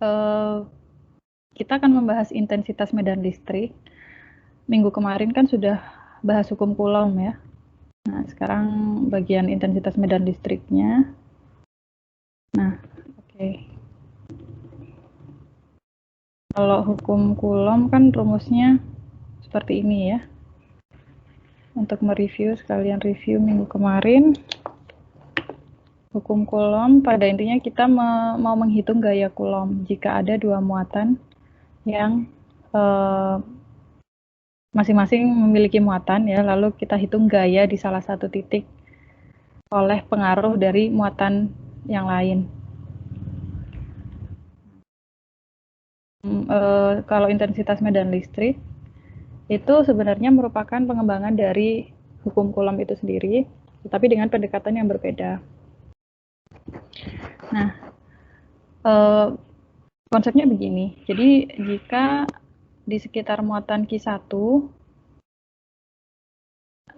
eh, kita akan membahas intensitas medan listrik. Minggu kemarin kan sudah bahas hukum Coulomb ya. Nah, sekarang bagian intensitas medan listriknya. Nah, oke. Kalau hukum Coulomb kan rumusnya seperti ini ya. Untuk mereview, sekalian review minggu kemarin. Hukum Coulomb pada intinya kita mau menghitung gaya Coulomb jika ada dua muatan yang masing-masing memiliki muatan ya, lalu kita hitung gaya di salah satu titik oleh pengaruh dari muatan yang lain. Kalau intensitas medan listrik itu sebenarnya merupakan pengembangan dari hukum Coulomb itu sendiri, tetapi dengan pendekatan yang berbeda. Nah, konsepnya begini. Jadi jika di sekitar muatan Q1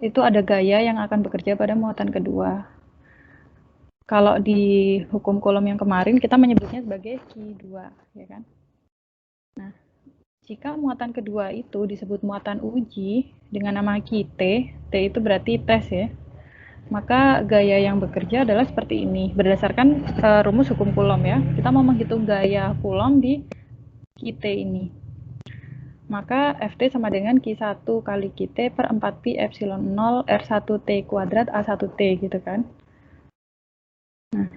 itu ada gaya yang akan bekerja pada muatan kedua. Kalau di hukum Coulomb yang kemarin kita menyebutnya sebagai Q2, ya kan? Nah, jika muatan kedua itu disebut muatan uji dengan nama QT, T itu berarti tes ya, maka gaya yang bekerja adalah seperti ini. Berdasarkan rumus hukum Coulomb ya, kita mau menghitung gaya Coulomb di QT ini. Maka Ft sama dengan Q1 kali QT per 4pi epsilon 0 R1T kuadrat A1T gitu kan. Nah,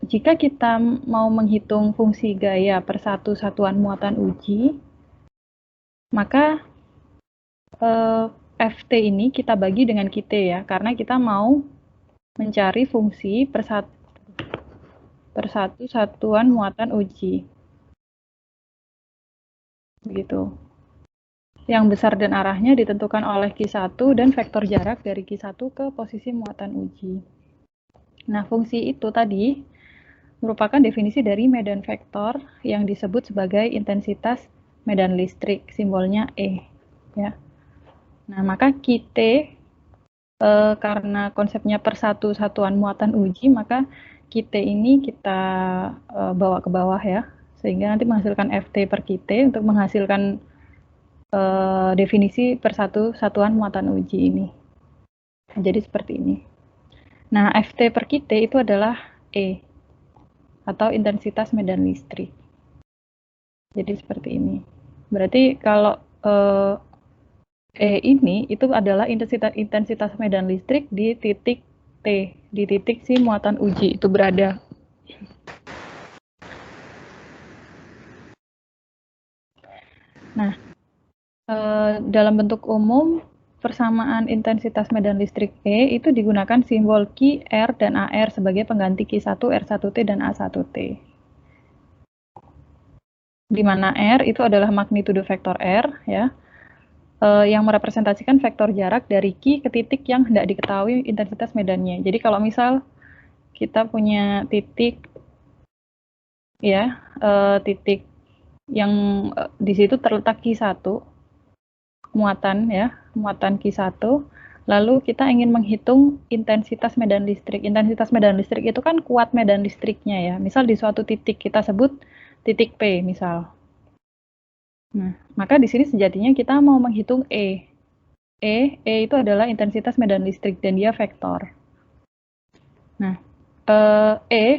jika kita mau menghitung fungsi gaya per satu satuan muatan uji, maka Ft ini kita bagi dengan QT ya, karena kita mau mencari fungsi per satu satuan muatan uji. Begitu. Yang besar dan arahnya ditentukan oleh Q1 dan vektor jarak dari Q1 ke posisi muatan uji. Nah, fungsi itu tadi merupakan definisi dari medan vektor yang disebut sebagai intensitas medan listrik, simbolnya E. Ya. Nah, maka QT karena konsepnya per satu satuan muatan uji, maka QT ini kita bawa ke bawah ya, sehingga nanti menghasilkan Ft per QT untuk menghasilkan definisi per satu satuan muatan uji ini. Jadi seperti ini. Nah, Ft per QT itu adalah E, atau intensitas medan listrik. Jadi seperti ini. Berarti kalau E ini itu adalah intensitas medan listrik di titik T, di titik si muatan uji itu berada. Nah, dalam bentuk umum, persamaan intensitas medan listrik E itu digunakan simbol Q, R, dan AR sebagai pengganti Q1, R1T, dan A1T. Di mana R itu adalah magnitudo vektor R, ya, yang merepresentasikan vektor jarak dari Q ke titik yang hendak diketahui intensitas medannya. Jadi kalau misal kita punya titik, ya, titik yang di situ terletak Q1, muatan ya, muatan Q1, lalu kita ingin menghitung intensitas medan listrik. Intensitas medan listrik itu kan kuat medan listriknya ya. Misal di suatu titik kita sebut titik P misal. Nah, maka di sini sejatinya kita mau menghitung E. E itu adalah intensitas medan listrik dan dia vektor. Nah,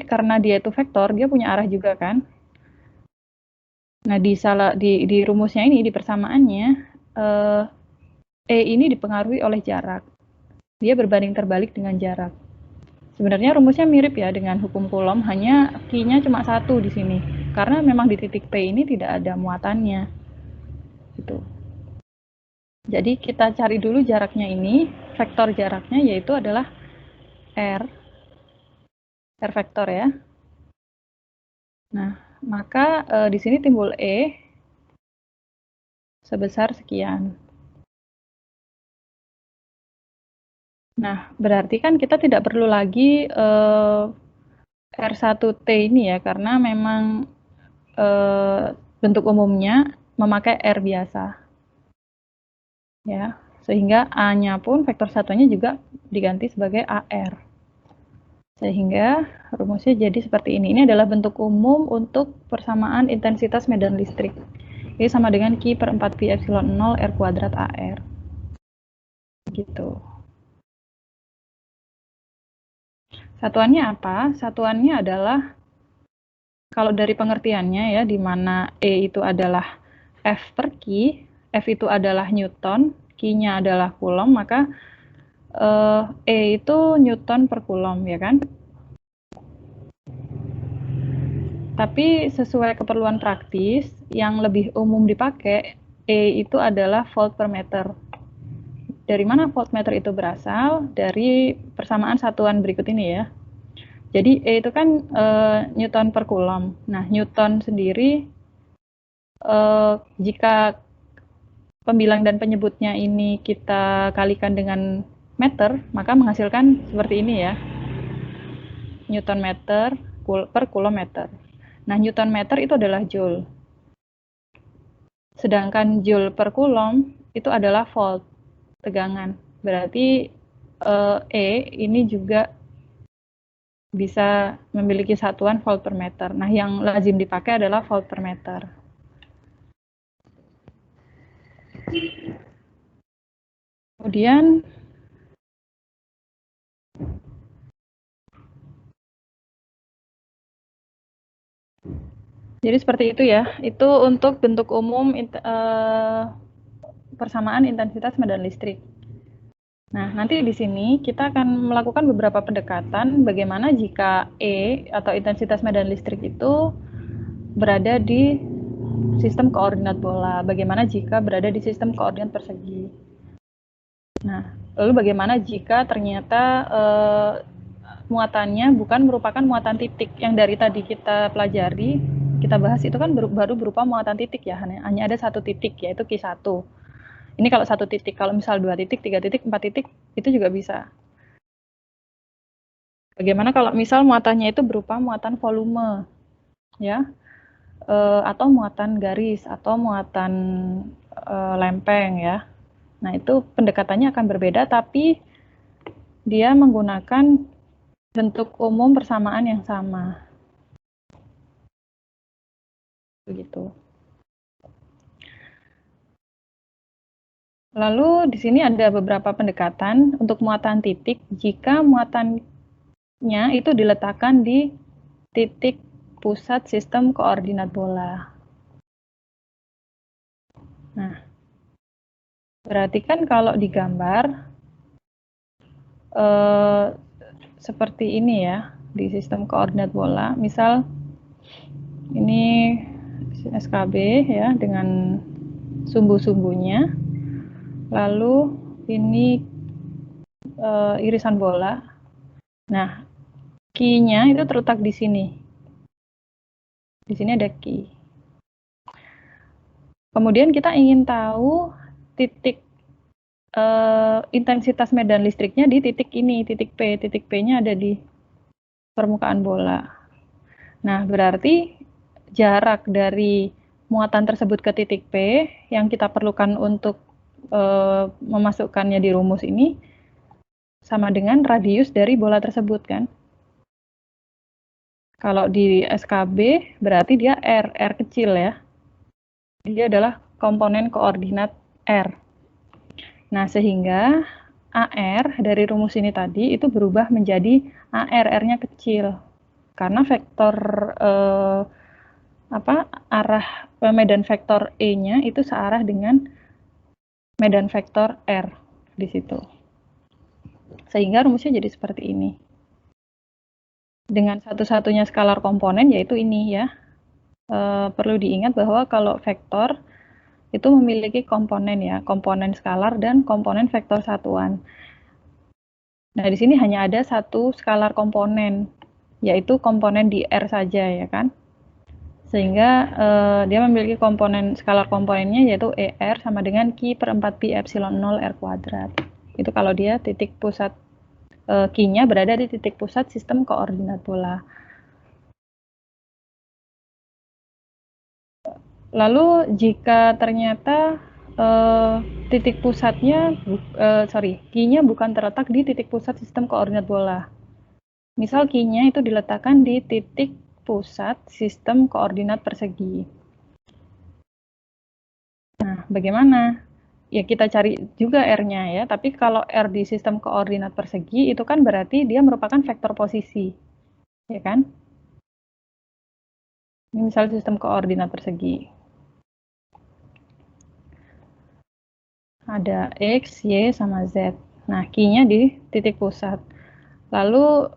karena dia itu vektor, dia punya arah juga kan. Nah, di rumusnya ini, di persamaannya, E ini dipengaruhi oleh jarak. Dia berbanding terbalik dengan jarak. Sebenarnya rumusnya mirip ya dengan hukum Coulomb, hanya Q-nya cuma satu di sini. Karena memang di titik P ini tidak ada muatannya. Gitu. Jadi kita cari dulu jaraknya ini, vektor jaraknya yaitu adalah R. R vektor ya. Nah, maka di sini timbul E sebesar sekian. Nah, berarti kan kita tidak perlu lagi R1T ini ya, karena memang bentuk umumnya memakai R biasa. Ya, sehingga A-nya pun vektor satunya juga diganti sebagai AR. Sehingga rumusnya jadi seperti ini. Ini adalah bentuk umum untuk persamaan intensitas medan listrik. Ini sama dengan Q per 4 pi epsilon 0 R kuadrat AR. Gitu. Satuannya apa? Satuannya adalah, kalau dari pengertiannya ya, di mana E itu adalah F per Q, F itu adalah Newton, Q-nya adalah Coulomb, maka E itu Newton per Coulomb, ya kan? Tapi sesuai keperluan praktis, yang lebih umum dipakai, E itu adalah volt per meter. Dari mana voltmeter itu berasal? Dari persamaan satuan berikut ini ya. Jadi E itu kan Newton per Coulomb. Nah, Newton sendiri, jika pembilang dan penyebutnya ini kita kalikan dengan meter, maka menghasilkan seperti ini ya. Newton meter per Coulomb meter. Nah, Newton meter itu adalah joule. Sedangkan joule per Coulomb itu adalah volt, tegangan. Berarti E ini juga bisa memiliki satuan volt per meter. Nah, yang lazim dipakai adalah volt per meter. Kemudian jadi seperti itu ya. Itu untuk bentuk umum persamaan intensitas medan listrik. Nah, nanti di sini kita akan melakukan beberapa pendekatan bagaimana jika E atau intensitas medan listrik itu berada di sistem koordinat bola. Bagaimana jika berada di sistem koordinat persegi. Nah, lalu bagaimana jika ternyata muatannya bukan merupakan muatan titik yang dari tadi kita pelajari, kita bahas itu kan baru berupa muatan titik ya, hanya ada satu titik yaitu Q1. Ini kalau satu titik, kalau misal 2 titik, 3 titik, 4 titik, itu juga bisa. Bagaimana kalau misal muatannya itu berupa muatan volume, ya, atau muatan garis, atau muatan lempeng, ya. Nah, itu pendekatannya akan berbeda, tapi dia menggunakan bentuk umum persamaan yang sama. Begitu. Lalu di sini ada beberapa pendekatan untuk muatan titik jika muatannya itu diletakkan di titik pusat sistem koordinat bola. Nah, berarti kan kalau digambar seperti ini ya, di sistem koordinat bola. Misal ini SKB ya dengan sumbu-sumbunya. Lalu ini irisan bola. Nah, Q-nya itu terletak di sini. Di sini ada Q. Kemudian kita ingin tahu titik intensitas medan listriknya di titik ini, titik P. Titik P-nya ada di permukaan bola. Nah, berarti jarak dari muatan tersebut ke titik P yang kita perlukan untuk memasukkannya di rumus ini sama dengan radius dari bola tersebut kan. Kalau di SKB berarti dia R kecil ya. Dia adalah komponen koordinat R. Nah, sehingga AR dari rumus ini tadi itu berubah menjadi AR, R-nya kecil. Karena vektor arah medan vektor E-nya itu searah dengan medan vektor R di situ. Sehingga rumusnya jadi seperti ini. Dengan satu-satunya skalar komponen yaitu ini ya. Perlu diingat bahwa kalau vektor itu memiliki komponen ya, komponen skalar dan komponen vektor satuan. Nah, di sini hanya ada satu skalar komponen, yaitu komponen di R saja ya kan. Sehingga dia memiliki komponen skalar komponennya yaitu ER sama dengan Q per 4 pi epsilon 0 R kuadrat. Itu kalau dia titik pusat Q-nya berada di titik pusat sistem koordinat bola. Lalu jika ternyata titik pusatnya, Q-nya bukan terletak di titik pusat sistem koordinat bola. Misal key-nya itu diletakkan di titik pusat sistem koordinat persegi. Nah, bagaimana? Ya kita cari juga R-nya ya, tapi kalau R di sistem koordinat persegi itu kan berarti dia merupakan vektor posisi, ya kan? Ini misal sistem koordinat persegi. Ada X, Y, sama Z. Nah, key-nya di titik pusat. Lalu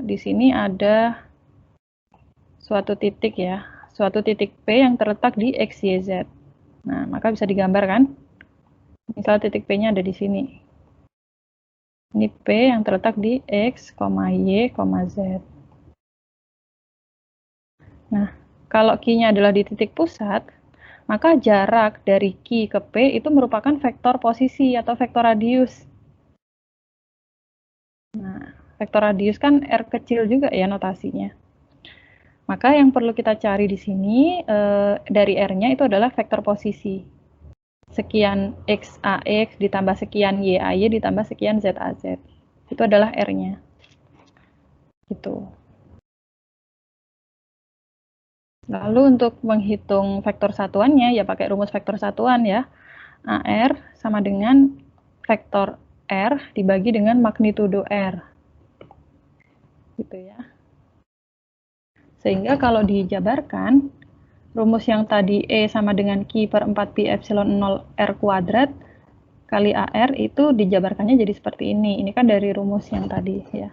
di sini ada suatu titik ya, suatu titik P yang terletak di X, Y, Z. Nah, maka bisa digambar kan? Misal titik P-nya ada di sini. Ini P yang terletak di X, Y, Z. Nah, kalau key-nya adalah di titik pusat, maka jarak dari key ke P itu merupakan vektor posisi atau vektor radius. Nah, vektor radius kan R kecil juga ya notasinya. Maka yang perlu kita cari di sini dari R-nya itu adalah vektor posisi. Sekian XAX ditambah sekian YAY ditambah sekian ZAZ. Itu adalah R-nya. Gitu. Lalu untuk menghitung vektor satuannya, ya pakai rumus vektor satuan ya. AR sama dengan vektor R dibagi dengan magnitudo R. Gitu ya. Sehingga kalau dijabarkan, rumus yang tadi E sama dengan Q per 4 pi epsilon 0 R kuadrat kali AR itu dijabarkannya jadi seperti ini. Ini kan dari rumus yang tadi ya.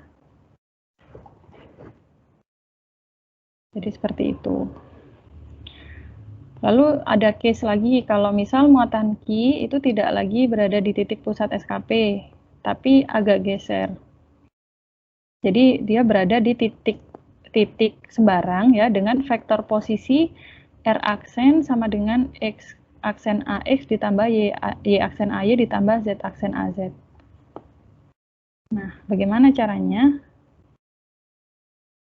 Jadi seperti itu. Lalu ada case lagi, kalau misal muatan Q itu tidak lagi berada di titik pusat SKP, tapi agak geser. Jadi dia berada di titik sembarang ya dengan vektor posisi R aksen sama dengan X aksen AX ditambah Y aksen AY ditambah Z aksen AZ. Nah, bagaimana caranya?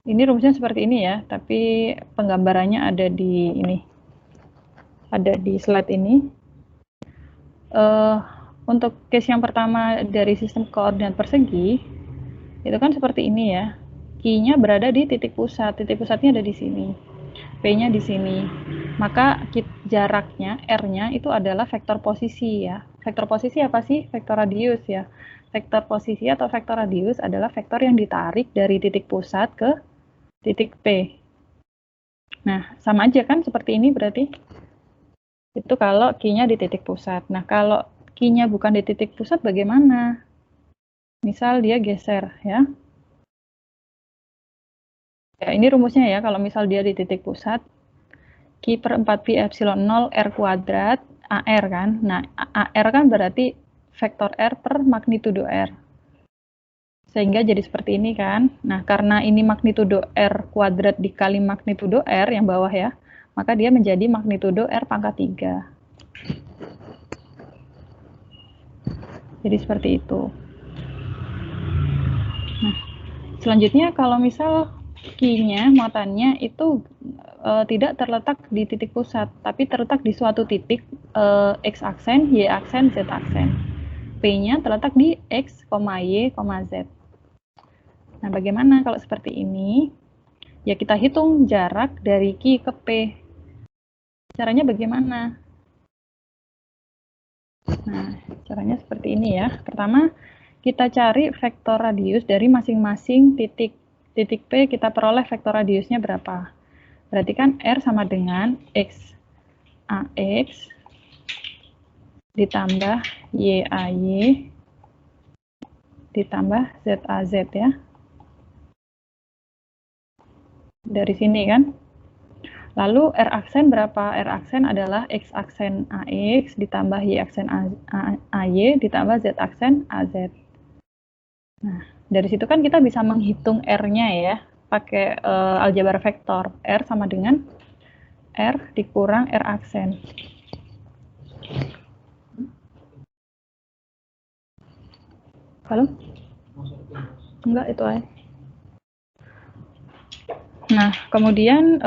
Ini rumusnya seperti ini ya, tapi penggambarannya ada di ini. Ada di slide ini. Untuk case yang pertama dari sistem koordinat persegi, itu kan seperti ini ya. Q-nya berada di titik pusat. Titik pusatnya ada di sini. P-nya di sini. Maka jaraknya, R-nya itu adalah vektor posisi ya. Vektor posisi apa sih? Vektor radius ya. Vektor posisi atau vektor radius adalah vektor yang ditarik dari titik pusat ke titik P. Nah, sama aja kan seperti ini berarti. Itu kalau Q-nya di titik pusat. Nah, kalau Q-nya bukan di titik pusat bagaimana? Misal dia geser ya. Ya, ini rumusnya ya, kalau misal dia di titik pusat, Q per 4 pi epsilon 0 R kuadrat, AR kan. Nah, AR kan berarti vektor R per magnitudo R. Sehingga jadi seperti ini kan. Nah, karena ini magnitudo R kuadrat dikali magnitudo R yang bawah ya, maka dia menjadi magnitudo R pangkat 3. Jadi seperti itu. Nah, selanjutnya kalau misal Q-nya, muatannya itu tidak terletak di titik pusat, tapi terletak di suatu titik X aksen, Y aksen, Z aksen. P-nya terletak di X, Y, Z. Nah, bagaimana kalau seperti ini? Ya kita hitung jarak dari Q ke P. Caranya bagaimana? Nah, caranya seperti ini ya. Pertama, kita cari vektor radius dari masing-masing titik. Titik P kita peroleh vektor radiusnya berapa. Berarti kan R sama dengan X AX ditambah YAY ditambah ZAZ ya. Dari sini kan. Lalu R aksen berapa? R aksen adalah X aksen AX ditambah Y aksen AY ditambah Z aksen AZ. Nah, dari situ kan kita bisa menghitung R-nya ya, pakai aljabar vektor. R sama dengan R dikurang R aksen. Halo? Enggak, itu aja. Nah, kemudian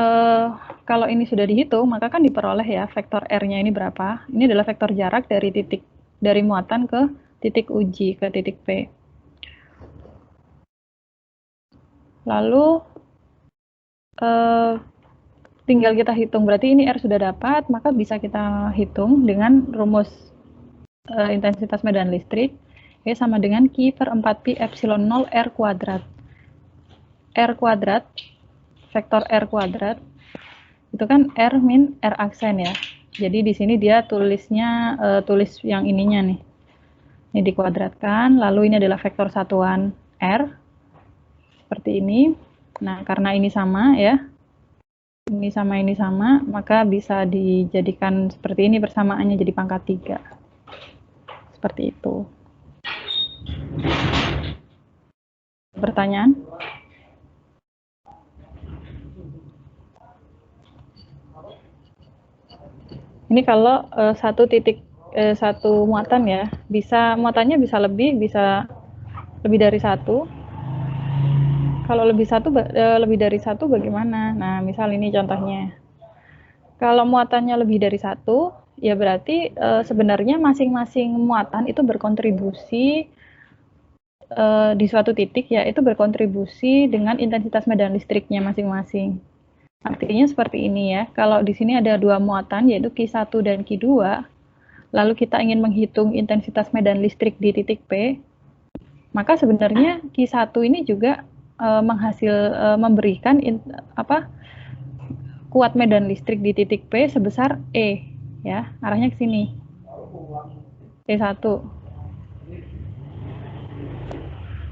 kalau ini sudah dihitung, maka kan diperoleh ya vektor R-nya ini berapa. Ini adalah vektor jarak dari muatan ke titik uji, ke titik P. Lalu tinggal kita hitung, berarti ini R sudah dapat, maka bisa kita hitung dengan rumus intensitas medan listrik, ya, sama dengan Q per 4Pi epsilon 0 R kuadrat. R kuadrat, vektor R kuadrat, itu kan R min R aksen ya. Jadi di sini dia tulisnya, tulis yang ininya nih. Ini dikuadratkan, lalu ini adalah vektor satuan R, seperti ini. Nah, karena ini sama ya, ini sama, maka bisa dijadikan seperti ini persamaannya jadi pangkat 3. Seperti itu. Pertanyaan? Ini kalau satu muatan ya, muatannya bisa lebih dari satu. Kalau lebih dari satu bagaimana? Nah, misal ini contohnya. Kalau muatannya lebih dari satu, ya berarti sebenarnya masing-masing muatan itu berkontribusi di suatu titik, ya itu berkontribusi dengan intensitas medan listriknya masing-masing. Artinya seperti ini ya, kalau di sini ada dua muatan yaitu Q1 dan Q2, lalu kita ingin menghitung intensitas medan listrik di titik P, maka sebenarnya Q1 ini juga memberikan kuat medan listrik di titik P sebesar E, ya, arahnya ke sini. E1.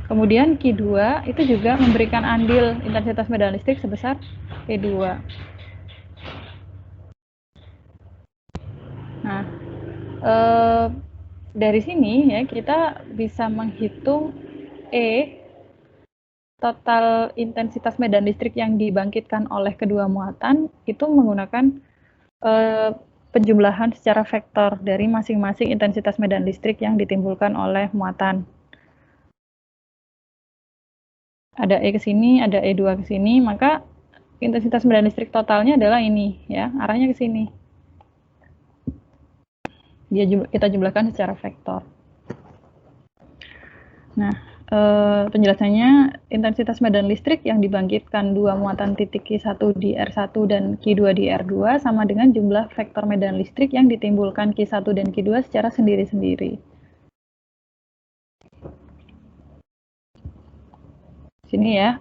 Kemudian Q2 itu juga memberikan andil intensitas medan listrik sebesar E2. Nah, dari sini ya kita bisa menghitung E, total intensitas medan listrik yang dibangkitkan oleh kedua muatan itu menggunakan penjumlahan secara vektor dari masing-masing intensitas medan listrik yang ditimbulkan oleh muatan. Ada E ke sini, ada E2 ke sini, maka intensitas medan listrik totalnya adalah ini, ya, arahnya ke sini. Kita jumlahkan secara vektor. Nah, penjelasannya, intensitas medan listrik yang dibangkitkan dua muatan titik Q1 di R1 dan Q2 di R2 sama dengan jumlah vektor medan listrik yang ditimbulkan Q1 dan Q2 secara sendiri-sendiri. Sini ya,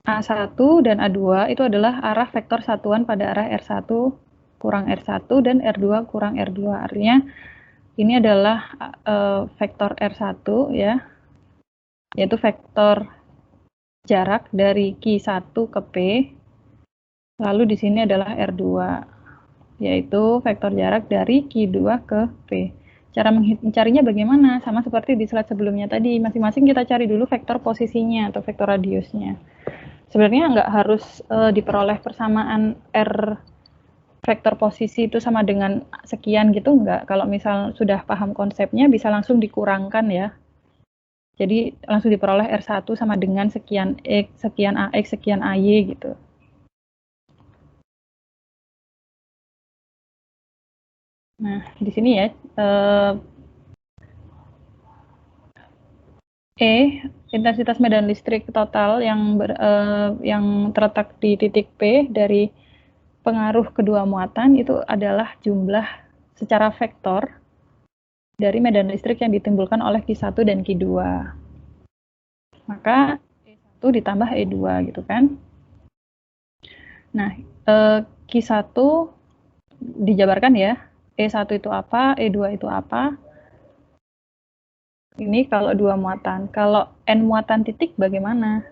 A1 dan A2 itu adalah arah vektor satuan pada arah R1 kurang R1 dan R2 kurang R2. Artinya ini adalah vektor R1 ya, yaitu vektor jarak dari Q1 ke P. Lalu di sini adalah R2, yaitu vektor jarak dari Q2 ke P. Cara mencarinya bagaimana? Sama seperti di slide sebelumnya tadi, masing-masing kita cari dulu vektor posisinya atau vektor radiusnya. Sebenarnya nggak harus diperoleh persamaan R vektor posisi itu sama dengan sekian gitu, nggak. Kalau misal sudah paham konsepnya, bisa langsung dikurangkan ya. Jadi langsung diperoleh R1 sama dengan sekian X, sekian AX, sekian AY gitu. Nah, di sini ya, intensitas medan listrik total yang terletak di titik P dari pengaruh kedua muatan itu adalah jumlah secara vektor dari medan listrik yang ditimbulkan oleh Q1 dan Q2. Maka E1 ditambah E2 gitu kan. Nah, Q1 dijabarkan ya. E1 itu apa, E2 itu apa. Ini kalau dua muatan. Kalau N muatan titik bagaimana?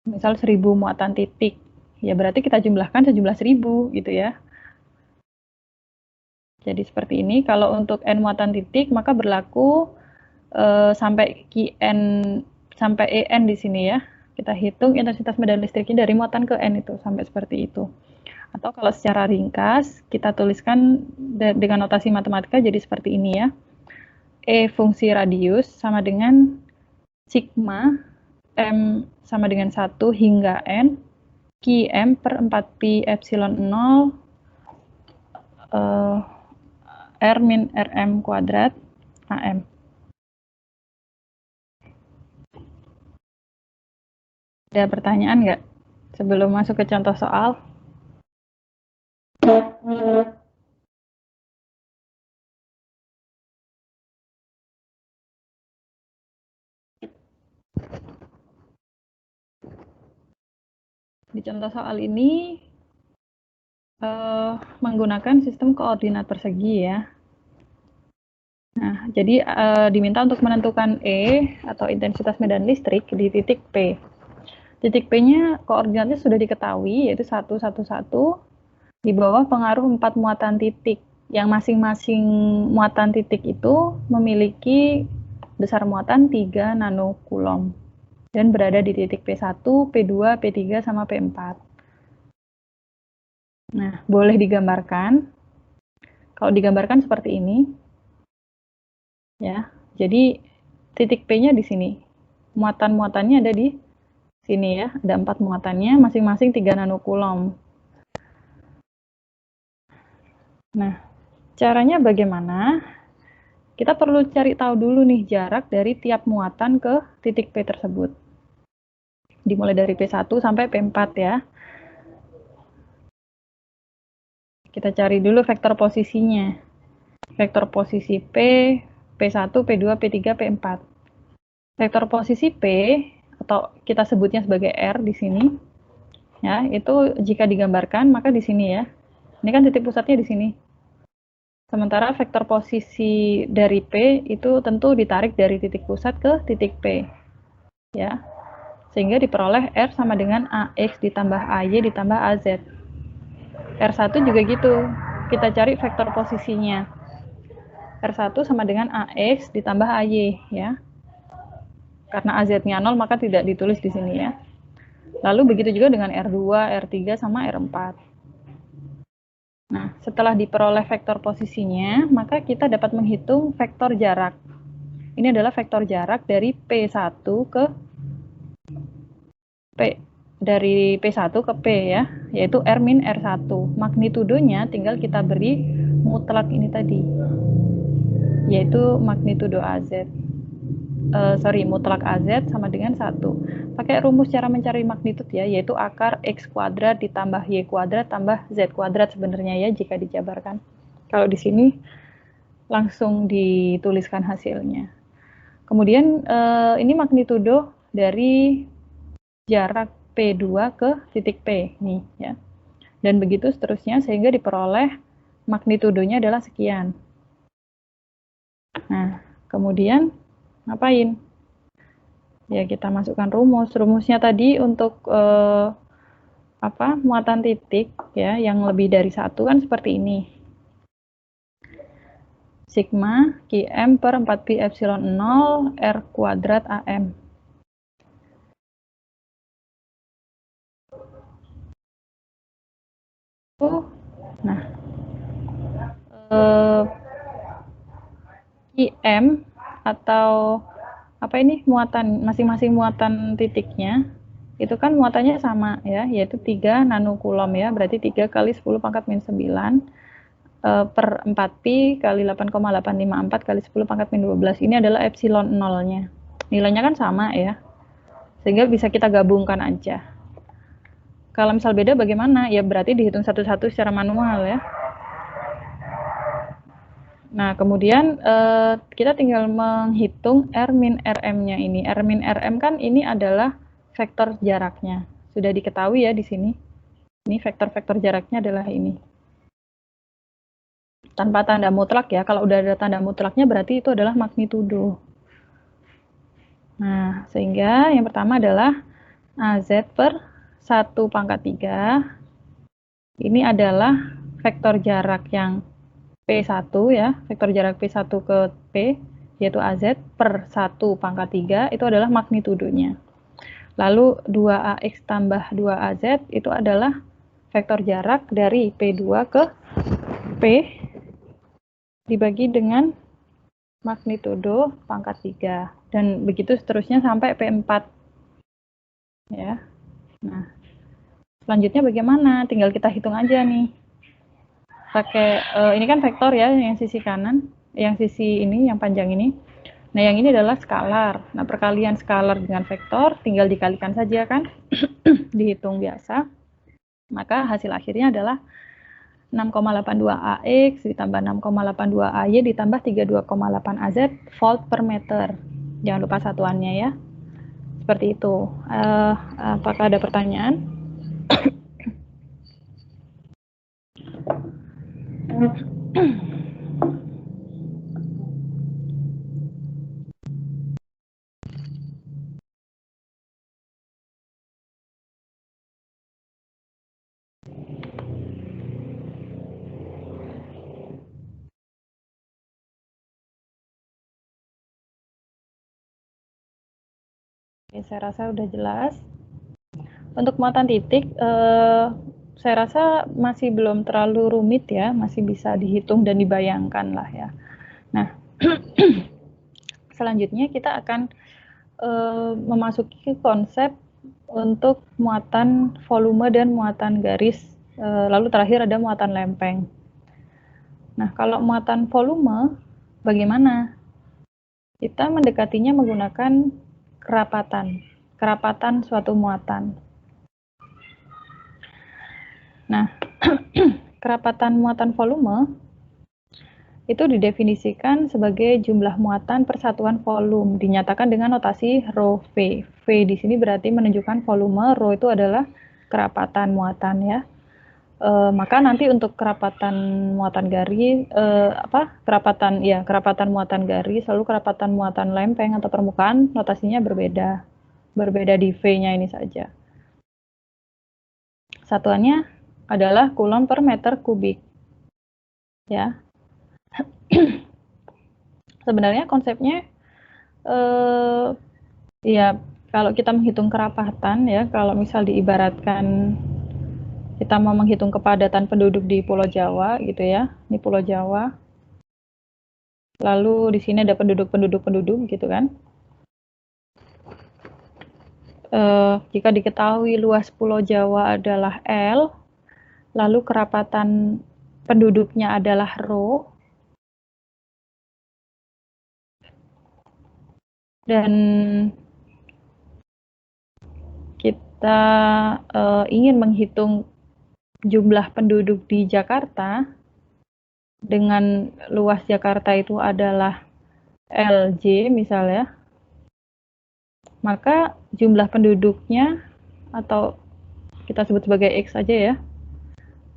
Misal 1000 muatan titik. Ya berarti kita jumlahkan sejumlah 1000 gitu ya. Jadi seperti ini. Kalau untuk N muatan titik maka berlaku sampai Qn sampai En di sini ya. Kita hitung intensitas medan listriknya dari muatan ke N itu sampai seperti itu. Atau kalau secara ringkas kita tuliskan dengan notasi matematika jadi seperti ini ya. E fungsi radius sama dengan sigma M sama dengan 1 hingga N Qm per 4Pi epsilon 0 R min Rm kuadrat AM. Ada pertanyaan nggak sebelum masuk ke contoh soal? Di contoh soal ini menggunakan sistem koordinat persegi ya. Nah, jadi diminta untuk menentukan E atau intensitas medan listrik di titik P. Titik P-nya koordinatnya sudah diketahui, yaitu 1, 1, 1, di bawah pengaruh 4 muatan titik, yang masing-masing muatan titik itu memiliki besar muatan 3 nanocoulomb dan berada di titik P1, P2, P3, sama P4. Nah, boleh digambarkan. Kalau digambarkan seperti ini, ya. Jadi titik P-nya di sini. Muatan-muatannya ada di sini ya. Ada 4 muatannya, masing-masing 3 nanocoulomb. Nah, caranya bagaimana? Kita perlu cari tahu dulu nih jarak dari tiap muatan ke titik P tersebut. Dimulai dari P1 sampai P4 ya. Kita cari dulu vektor posisinya. Vektor posisi P, P1, P2, P3, P4. Vektor posisi P atau kita sebutnya sebagai R di sini. Ya, itu jika digambarkan maka di sini ya. Ini kan titik pusatnya di sini. Sementara vektor posisi dari P itu tentu ditarik dari titik pusat ke titik P. Ya. Sehingga diperoleh R sama dengan AX ditambah AY ditambah AZ. R1 juga gitu. Kita cari vektor posisinya. R1 sama dengan AX ditambah AY ya. Karena AZ-nya 0 maka tidak ditulis di sini ya. Lalu begitu juga dengan R2, R3 sama R4. Nah, setelah diperoleh vektor posisinya, maka kita dapat menghitung vektor jarak. Ini adalah vektor jarak dari P1 ke P, dari P1 ke P ya, yaitu R min R1. Magnitudonya tinggal kita beri mutlak ini tadi, yaitu magnitudo AZ. Mutlak AZ sama dengan 1. Pakai rumus cara mencari magnitudo ya, yaitu akar X kuadrat ditambah Y kuadrat tambah Z kuadrat sebenarnya ya jika dijabarkan. Kalau di sini langsung dituliskan hasilnya. Kemudian ini magnitudo dari jarak P2 ke titik P nih ya. Dan begitu seterusnya sehingga diperoleh magnitudonya adalah sekian. Nah, kemudian ngapain? Ya kita masukkan rumus. Rumusnya tadi untuk muatan titik ya yang lebih dari 1 kan seperti ini. Sigma Qm per 4pi epsilon 0 R kuadrat AM. Nah, Qm atau muatan masing-masing muatan titiknya itu kan muatannya sama ya, yaitu 3 nanocoulomb ya, berarti 3 kali 10 pangkat min 9 per 4pi kali 8,854 kali 10 pangkat min 12. Ini adalah epsilon 0-nya. Nilainya kan sama ya, sehingga bisa kita gabungkan aja. Kalau misal beda bagaimana? Ya berarti dihitung satu-satu secara manual ya. Nah, kemudian kita tinggal menghitung R min RM-nya ini. R min RM kan ini adalah vektor jaraknya. Sudah diketahui ya di sini. Ini vektor-vektor jaraknya adalah ini. Tanpa tanda mutlak ya. Kalau udah ada tanda mutlaknya berarti itu adalah magnitudo. Nah, sehingga yang pertama adalah AZ per 1 pangkat 3. Ini adalah vektor jarak yang P1 ya, vektor jarak P1 ke P, yaitu AZ per 1 pangkat 3, itu adalah magnitudonya. Lalu 2AX tambah 2AZ itu adalah vektor jarak dari P2 ke P dibagi dengan magnitudo pangkat 3. Dan begitu seterusnya sampai P4. Ya. Nah, selanjutnya bagaimana? Tinggal kita hitung aja nih. Pakai ini kan vektor ya yang sisi kanan, yang sisi ini yang panjang ini. Nah, yang ini adalah skalar. Nah, perkalian skalar dengan vektor tinggal dikalikan saja kan, dihitung biasa. Maka hasil akhirnya adalah 6,82 AX ditambah 6,82 AY ditambah 32,8 AZ volt per meter. Jangan lupa satuannya ya. Seperti itu. Apakah ada pertanyaan? Oke, saya rasa udah jelas. Untuk muatan titik, saya rasa masih belum terlalu rumit ya, masih bisa dihitung dan dibayangkan lah ya. Nah, selanjutnya kita akan memasuki konsep untuk muatan volume dan muatan garis, lalu terakhir ada muatan lempeng. Nah, kalau muatan volume, bagaimana? Kita mendekatinya menggunakan kerapatan suatu muatan. Nah, kerapatan muatan volume itu didefinisikan sebagai jumlah muatan per satuan volume, dinyatakan dengan notasi rho V. V di sini berarti menunjukkan volume, rho itu adalah kerapatan muatan ya. Maka nanti untuk kerapatan muatan garis, kerapatan muatan garis, lalu kerapatan muatan lempeng atau permukaan, notasinya berbeda. Berbeda di V-nya ini saja. Satuannya adalah coulomb per meter kubik. Ya. Sebenarnya konsepnya ya kalau kita menghitung kerapatan ya, kalau misal diibaratkan kita mau menghitung kepadatan penduduk di Pulau Jawa gitu ya, ini Pulau Jawa. Lalu di sini ada penduduk gitu kan. Jika diketahui luas Pulau Jawa adalah L, lalu kerapatan penduduknya adalah rho, dan kita ingin menghitung jumlah penduduk di Jakarta dengan luas Jakarta itu adalah LJ misalnya, maka jumlah penduduknya atau kita sebut sebagai X saja ya,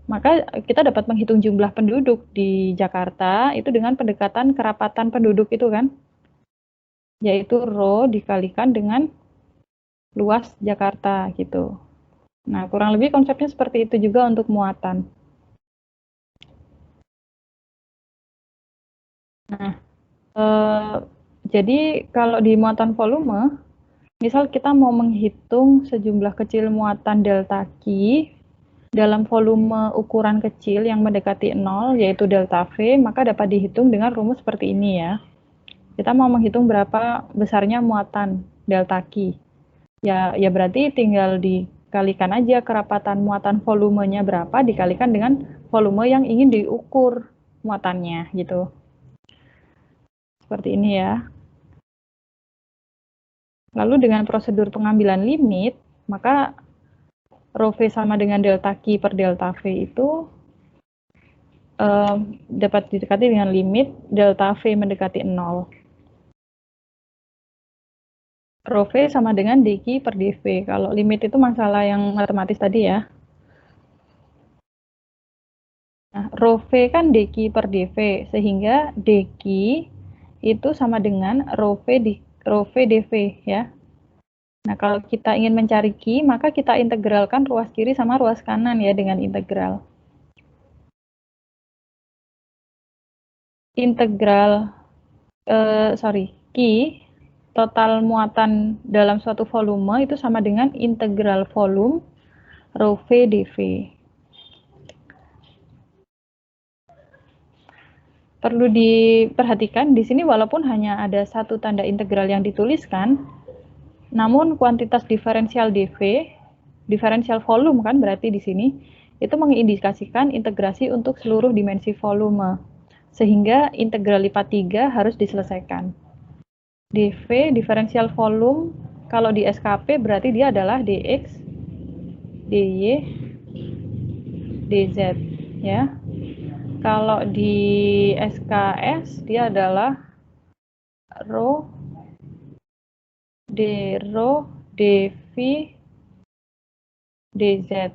maka kita dapat menghitung jumlah penduduk di Jakarta itu dengan pendekatan kerapatan penduduk itu kan, yaitu rho dikalikan dengan luas Jakarta gitu. Nah, kurang lebih konsepnya seperti itu juga untuk muatan. Nah, jadi kalau di muatan volume, misal kita mau menghitung sejumlah kecil muatan delta Q dalam volume ukuran kecil yang mendekati 0, yaitu delta V, maka dapat dihitung dengan rumus seperti ini ya. Kita mau menghitung berapa besarnya muatan delta Q. Ya berarti tinggal dikalikan aja kerapatan muatan volumenya berapa dikalikan dengan volume yang ingin diukur muatannya gitu. Seperti ini ya. Lalu dengan prosedur pengambilan limit, maka rho V sama dengan delta Q per delta V itu dapat didekati dengan limit delta V mendekati 0. Rho V sama dengan dQ per dV. Kalau limit itu masalah yang matematis tadi ya. Nah, rho V kan dQ per dV, sehingga dQ itu sama dengan rho V dV ya. Nah, kalau kita ingin mencari Q, maka kita integralkan ruas kiri sama ruas kanan ya dengan integral. Integral, Q, total muatan dalam suatu volume itu sama dengan integral volume rho V dV. Perlu diperhatikan di sini walaupun hanya ada satu tanda integral yang dituliskan, namun kuantitas diferensial dV, diferensial volume kan berarti di sini, itu mengindikasikan integrasi untuk seluruh dimensi volume. Sehingga integral lipat 3 harus diselesaikan. dV diferensial volume kalau di SKP berarti dia adalah dx, dy, dz ya. Kalau di SKS dia adalah rho, d rho, dv, dz.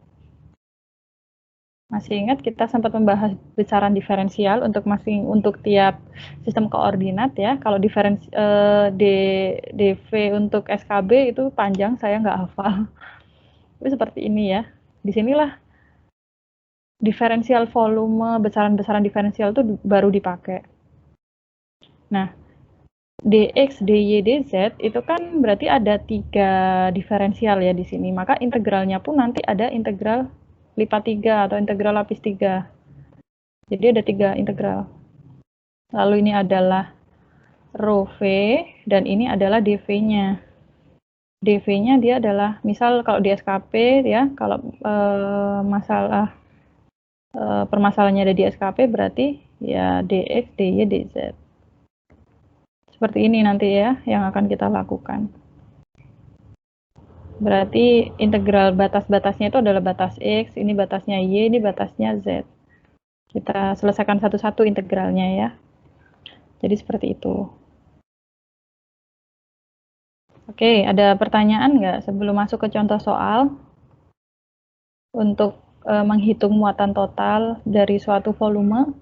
Masih ingat kita sempat membahas besaran diferensial untuk tiap sistem koordinat ya. Kalau dv untuk SKB itu panjang, saya nggak hafal. Tapi seperti ini ya. Disinilah diferensial volume, besaran-besaran diferensial itu baru dipakai. Nah, dx, dy, dz itu kan berarti ada 3 diferensial ya di sini. Maka integralnya pun nanti ada integral lipat 3 atau integral lapis 3. Jadi ada 3 integral. Lalu ini adalah rho v dan ini adalah dv-nya. dv-nya dia adalah misal kalau di SKP ya, kalau permasalahannya ada di SKP berarti ya dx, dy, dz. Seperti ini nanti ya yang akan kita lakukan. Berarti integral batas-batasnya itu adalah batas X, ini batasnya Y, ini batasnya Z. Kita selesaikan satu-satu integralnya ya. Jadi seperti itu. Oke, ada pertanyaan nggak sebelum masuk ke contoh soal? Untuk menghitung muatan total dari suatu volume.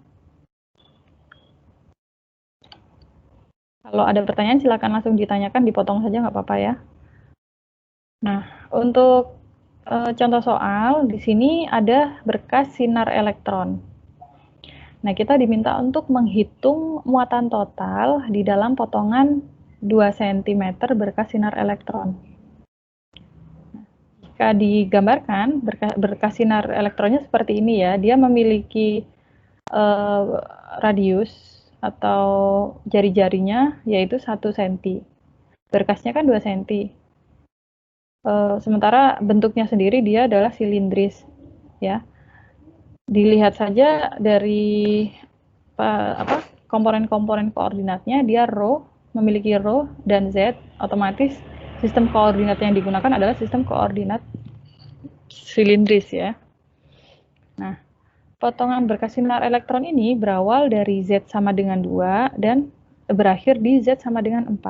Kalau ada pertanyaan silakan langsung ditanyakan, dipotong saja nggak apa-apa ya. Nah, untuk contoh soal, di sini ada berkas sinar elektron. Nah, kita diminta untuk menghitung muatan total di dalam potongan 2 cm berkas sinar elektron. Jika digambarkan, berkas sinar elektronnya seperti ini ya, dia memiliki radius atau jari-jarinya yaitu 1 cm. Berkasnya kan 2 cm. Sementara bentuknya sendiri dia adalah silindris ya. Dilihat saja dari komponen-komponen koordinatnya, dia rho, memiliki rho dan z, otomatis sistem koordinat yang digunakan adalah sistem koordinat silindris ya. Nah, potongan berkas sinar elektron ini berawal dari z sama dengan 2 dan berakhir di z sama dengan 4.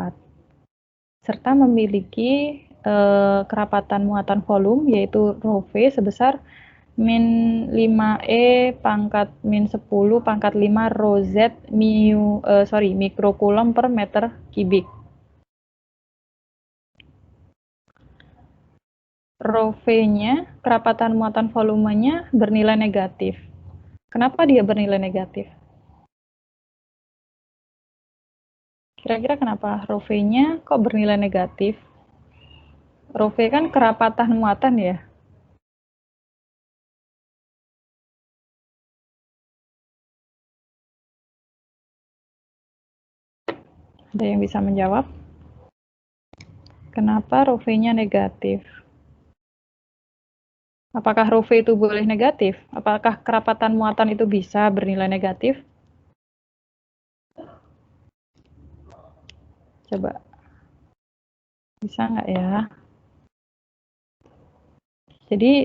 Serta memiliki kerapatan muatan volume yaitu rho v sebesar min 5e pangkat min 10 pangkat 5 rho z mikrokulom per meter kubik. Rho v-nya, kerapatan muatan volumenya bernilai negatif. Kenapa dia bernilai negatif? Kira-kira kenapa rho v-nya kok bernilai negatif? Rho v kan kerapatan muatan ya. Ada yang bisa menjawab? Kenapa rho v-nya negatif? Apakah rho v itu boleh negatif? Apakah kerapatan muatan itu bisa bernilai negatif? Coba. Bisa nggak ya? Jadi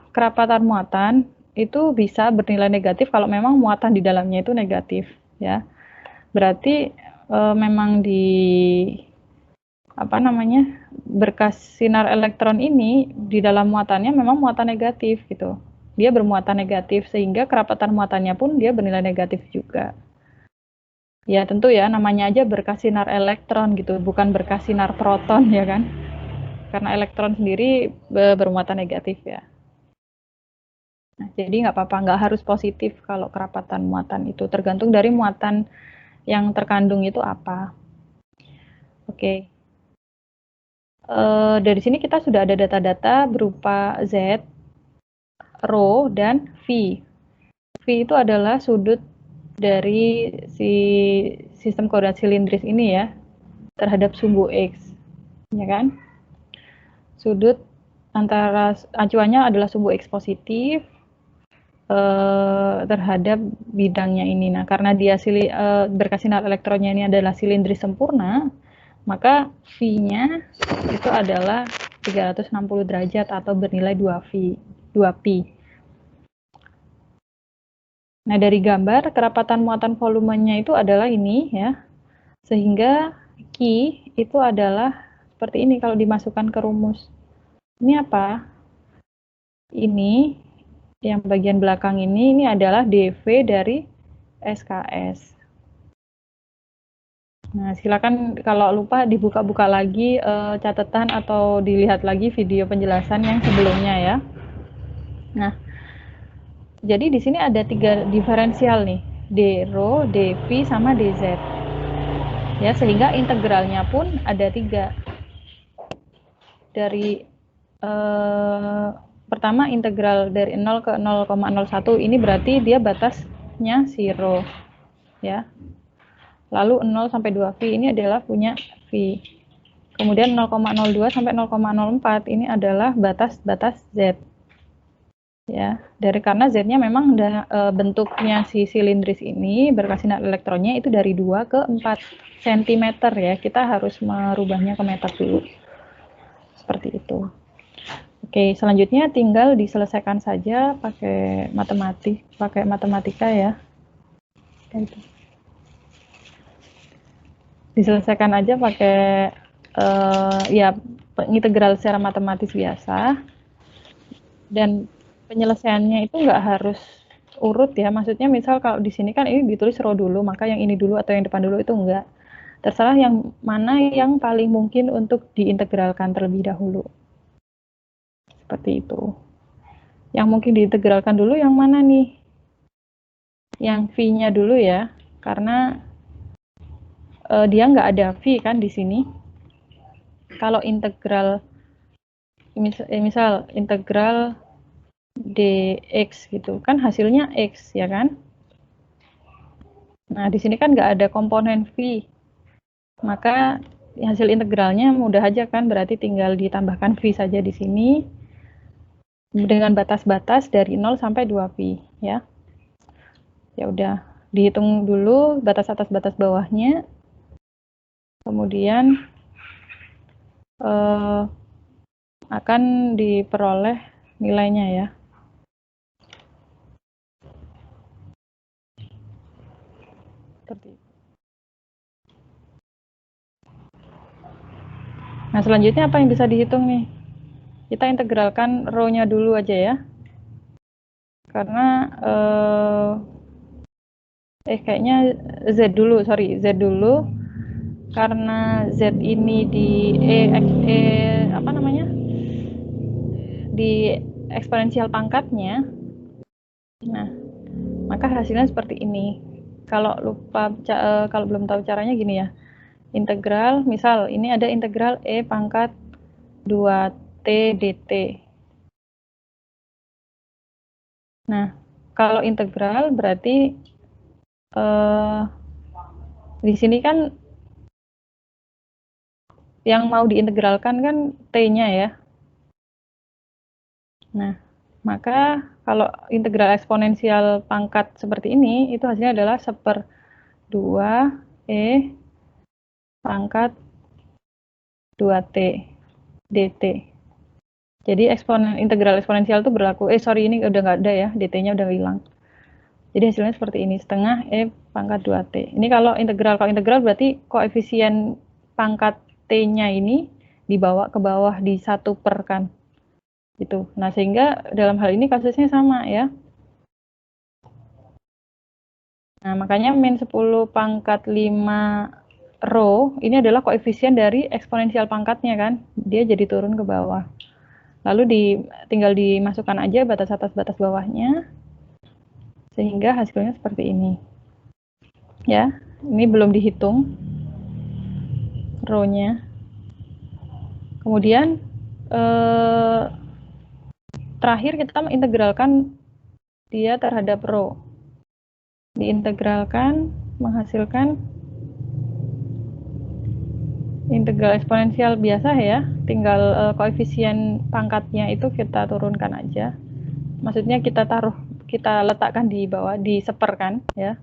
kerapatan muatan itu bisa bernilai negatif kalau memang muatan di dalamnya itu negatif ya. Berarti memang di berkas sinar elektron ini di dalam muatannya memang muatan negatif gitu. Dia bermuatan negatif sehingga kerapatan muatannya pun dia bernilai negatif juga. Ya tentu ya namanya aja berkas sinar elektron gitu, bukan berkas sinar proton ya kan. Karena elektron sendiri bermuatan negatif ya. Nah, jadi nggak apa-apa, nggak harus positif kalau kerapatan muatan itu. Tergantung dari muatan yang terkandung itu apa. Oke. Dari sini kita sudah ada data-data berupa Z, rho, dan V. V itu adalah sudut dari si sistem koordinat silindris ini ya, terhadap sumbu X. Ya kan? Sudut antara acuannya adalah sumbu X positif, terhadap bidangnya ini. Nah, karena dia berkasinar elektronnya ini adalah silindris sempurna, maka V-nya itu adalah 360 derajat atau bernilai 2pi. Nah, dari gambar kerapatan muatan volumenya itu adalah ini ya. Sehingga Q itu adalah seperti ini kalau dimasukkan ke rumus. Ini apa? Ini yang bagian belakang ini adalah dV dari SKS. Nah, silakan kalau lupa dibuka-buka lagi catatan atau dilihat lagi video penjelasan yang sebelumnya ya. Nah, jadi di sini ada 3 diferensial nih, d rho, dV sama dz. Ya, sehingga integralnya pun ada 3. Dari pertama integral dari 0 ke 0,01 ini berarti dia batasnya 0 ya. Lalu 0 sampai 2V ini adalah punya V. Kemudian 0,02 sampai 0,04 ini adalah batas-batas Z. Ya, karena Z-nya memang bentuknya si silindris ini berkasinar elektronnya itu dari 2 ke 4 cm ya. Kita harus merubahnya ke meter dulu. Seperti itu. Oke, selanjutnya tinggal diselesaikan saja pakai matematika ya. Gitu. Diselesaikan aja pakai ya integral secara matematis biasa. Dan penyelesaiannya itu nggak harus urut ya. Maksudnya misal kalau di sini kan ini ditulis rho dulu, maka yang ini dulu atau yang depan dulu itu enggak. Terserah yang mana yang paling mungkin untuk diintegralkan terlebih dahulu. Seperti itu. Yang mungkin diintegralkan dulu yang mana nih? Yang V-nya dulu ya, karena dia nggak ada V kan di sini. Kalau integral, misal integral dx gitu, kan hasilnya x ya kan? Nah di sini kan nggak ada komponen V, maka hasil integralnya mudah aja kan, berarti tinggal ditambahkan V saja di sini dengan batas-batas dari 0 sampai 2pi ya. Ya udah, dihitung dulu batas atas batas bawahnya. Kemudian akan diperoleh nilainya ya. Seperti itu. Nah, selanjutnya apa yang bisa dihitung nih? Kita integralkan rho-nya dulu aja ya. Karena kayaknya Z dulu, Z dulu. Karena Z ini di apa namanya? Di eksponensial pangkatnya. Nah, maka hasilnya seperti ini. Kalau belum tahu caranya gini ya. Integral, misal ini ada integral E pangkat 2T dt. Nah, kalau integral berarti di sini kan yang mau diintegralkan kan T-nya ya. Nah, maka kalau integral eksponensial pangkat seperti ini, itu hasilnya adalah 1/2 E pangkat 2T dt. Jadi integral eksponensial itu berlaku, ini udah nggak ada ya, dt-nya udah hilang. Jadi hasilnya seperti ini, setengah E pangkat 2T. Ini kalau integral berarti koefisien pangkat T-nya ini dibawa ke bawah di 1 per kan. Gitu. Nah, sehingga dalam hal ini kasusnya sama ya. Nah, makanya min 10 pangkat 5 rho ini adalah koefisien dari eksponensial pangkatnya kan. Dia jadi turun ke bawah. Lalu tinggal dimasukkan aja batas atas batas bawahnya. Sehingga hasilnya seperti ini. Ya, ini belum dihitung rho-nya. Kemudian terakhir kita mengintegralkan dia terhadap rho. Diintegralkan menghasilkan integral eksponensial biasa ya, tinggal koefisien pangkatnya itu kita turunkan aja. Maksudnya kita taruh kita letakkan di bawah, diseper kan, ya.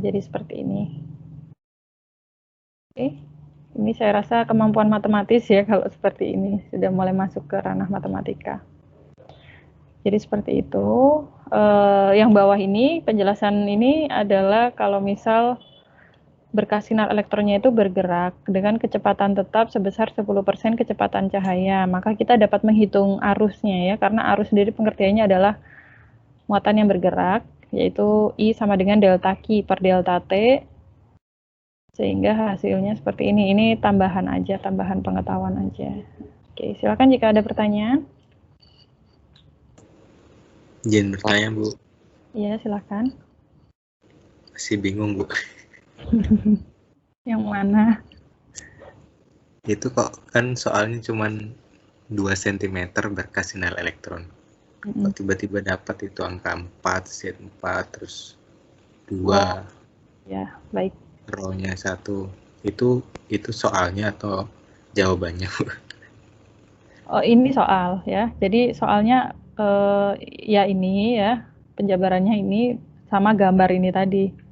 Jadi seperti ini. Oke, ini saya rasa kemampuan matematis ya kalau seperti ini, sudah mulai masuk ke ranah matematika. Jadi seperti itu. Yang bawah ini, penjelasan ini adalah kalau misal berkas sinar elektronnya itu bergerak dengan kecepatan tetap sebesar 10% kecepatan cahaya, maka kita dapat menghitung arusnya ya, karena arus sendiri pengertiannya adalah muatan yang bergerak, yaitu I sama dengan delta Q per delta T, sehingga hasilnya seperti ini. Ini tambahan aja, tambahan pengetahuan aja. Oke, silakan jika ada pertanyaan. Izin bertanya, Bu. Iya, silakan. Masih bingung, Bu. Yang mana? Itu kok kan soalnya cuman 2 cm berkas sinar elektron. Kok tiba-tiba dapat itu angka 4, Z4, terus 2. Oh, ya, baik. Row-nya 1. Itu soalnya atau jawabannya, Bu? Oh, ini soal ya. Jadi soalnya ya ini ya, penjabarannya ini sama gambar ini tadi.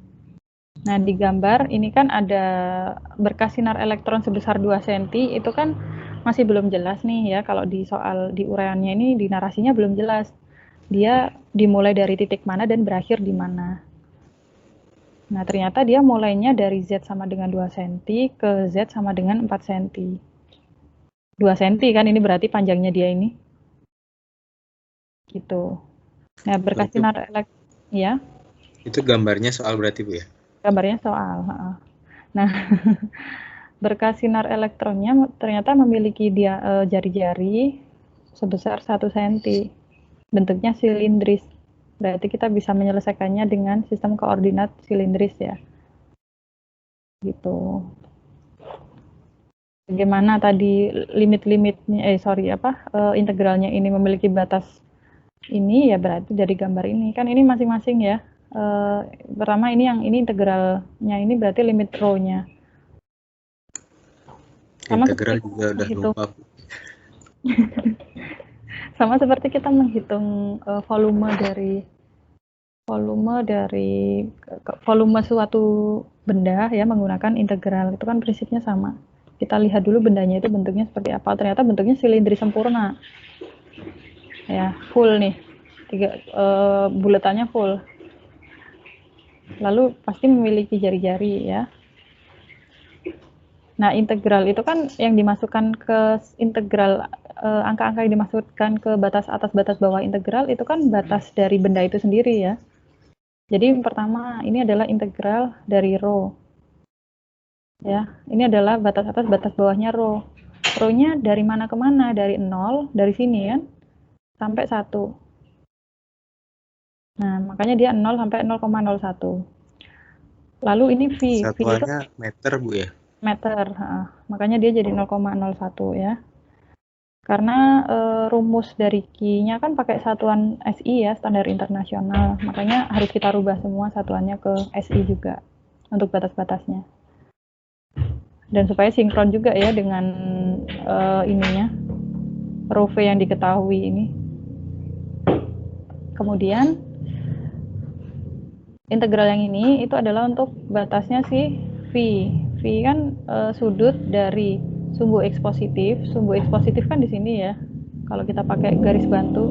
Nah, di gambar ini kan ada berkas sinar elektron sebesar 2 cm, itu kan masih belum jelas nih ya, kalau di soal di uraiannya ini, di narasinya belum jelas. Dia dimulai dari titik mana dan berakhir di mana. Nah, ternyata dia mulainya dari Z sama dengan 2 cm ke Z sama dengan 4 cm. 2 cm kan ini berarti panjangnya dia ini. Gitu. Nah, berkas sinar elektron ya. Itu gambarnya soal berarti, Bu ya? Gambarnya soal. Nah, berkas sinar elektronnya ternyata memiliki jari-jari sebesar 1 cm. Bentuknya silindris. Berarti kita bisa menyelesaikannya dengan sistem koordinat silindris ya. Gitu. Bagaimana tadi limit-limitnya, integralnya ini memiliki batas ini ya, berarti dari gambar ini kan ini masing-masing ya. Pertama ini yang ini integralnya ini berarti limit row-nya. Sama integral juga udah lupa. Sama seperti kita menghitung volume volume suatu benda ya menggunakan integral, itu kan prinsipnya sama. Kita lihat dulu bendanya itu bentuknya seperti apa. Ternyata bentuknya silindris sempurna. Ya, full nih. Buletannya full. Lalu pasti memiliki jari-jari ya. Nah, integral itu kan yang dimasukkan ke integral, angka-angka yang dimasukkan ke batas atas batas bawah integral itu kan batas dari benda itu sendiri ya. Jadi yang pertama ini adalah integral dari rho. Ya, ini adalah batas atas batas bawahnya rho. Rho-nya dari mana ke mana? Dari 0, dari sini kan, sampai 1. Nah, makanya dia 0 sampai 0,01. Lalu ini V. Satuannya V itu meter, Bu ya? Meter. Makanya dia jadi 0,01 ya. Karena rumus dari Q-nya kan pakai satuan SI ya, standar internasional. Makanya harus kita rubah semua satuannya ke SI juga untuk batas-batasnya. Dan supaya sinkron juga ya dengan ininya, rho V yang diketahui ini. Kemudian integral yang ini itu adalah untuk batasnya si V. V kan sudut dari sumbu X positif. Sumbu X positif kan di sini ya. Kalau kita pakai garis bantu.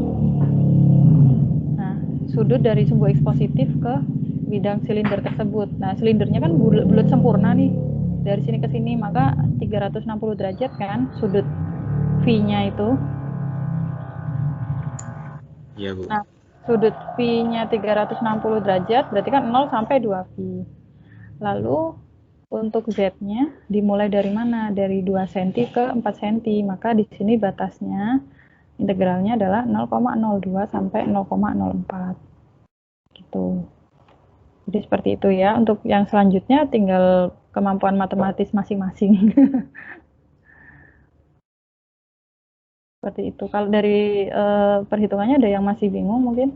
Nah, sudut dari sumbu X positif ke bidang silinder tersebut. Nah, silindernya kan bulat sempurna nih. Dari sini ke sini, maka 360 derajat kan sudut V-nya itu. Iya, Bu. Nah, sudut V-nya 360 derajat, berarti kan 0 sampai 2V. Lalu, untuk Z-nya dimulai dari mana? Dari 2 cm ke 4 cm. Maka di sini batasnya, integralnya adalah 0,02 sampai 0,04. Gitu. Jadi seperti itu ya. Untuk yang selanjutnya tinggal kemampuan matematis masing-masing. Seperti itu. Kalau dari perhitungannya ada yang masih bingung mungkin?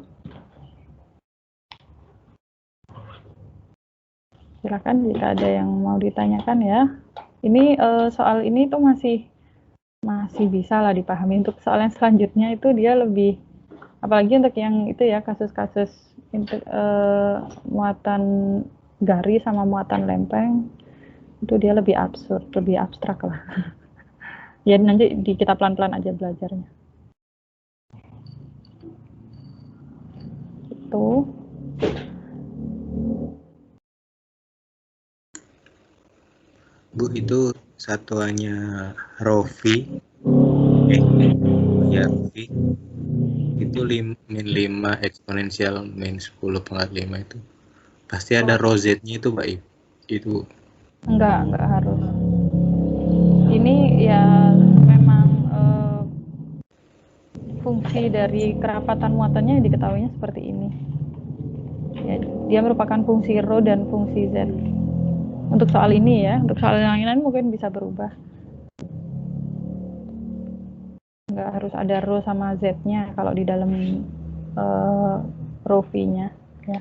Silakan jika ada yang mau ditanyakan ya. Ini soal ini tuh masih bisa lah dipahami. Untuk soal yang selanjutnya itu dia lebih Apalagi untuk yang itu ya, kasus-kasus muatan garis sama muatan lempeng, itu dia lebih absurd, lebih abstrak lah. Ya nanti kita pelan-pelan aja belajarnya. Itu. Bu, itu satuannya Rovi, ya Rovi, itu min 5 eksponensial min 10 pangkat 5 itu. Pasti ada rho Z-nya itu, Mbak. Itu. Enggak harus. Ini ya memang fungsi dari kerapatan muatannya diketahuinya seperti ini. Ya, dia merupakan fungsi rho dan fungsi Z. Untuk soal ini ya, untuk soal yang lain mungkin bisa berubah. Nggak harus ada rho sama Z-nya kalau di dalam rho V-nya. Ya.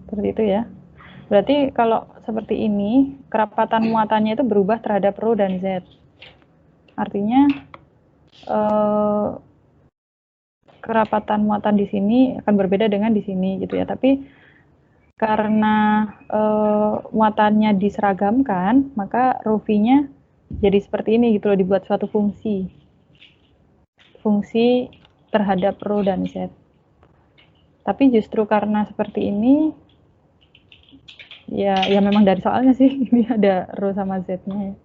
Seperti itu ya. Berarti kalau seperti ini, kerapatan muatannya itu berubah terhadap rho dan Z. Artinya kerapatan muatan di sini akan berbeda dengan di sini gitu ya. Tapi karena muatannya diseragamkan, maka rho V-nya jadi seperti ini gitu loh, dibuat suatu fungsi terhadap rho dan Z. Tapi justru karena seperti ini, ya memang dari soalnya sih, ini ada rho sama Z-nya ya.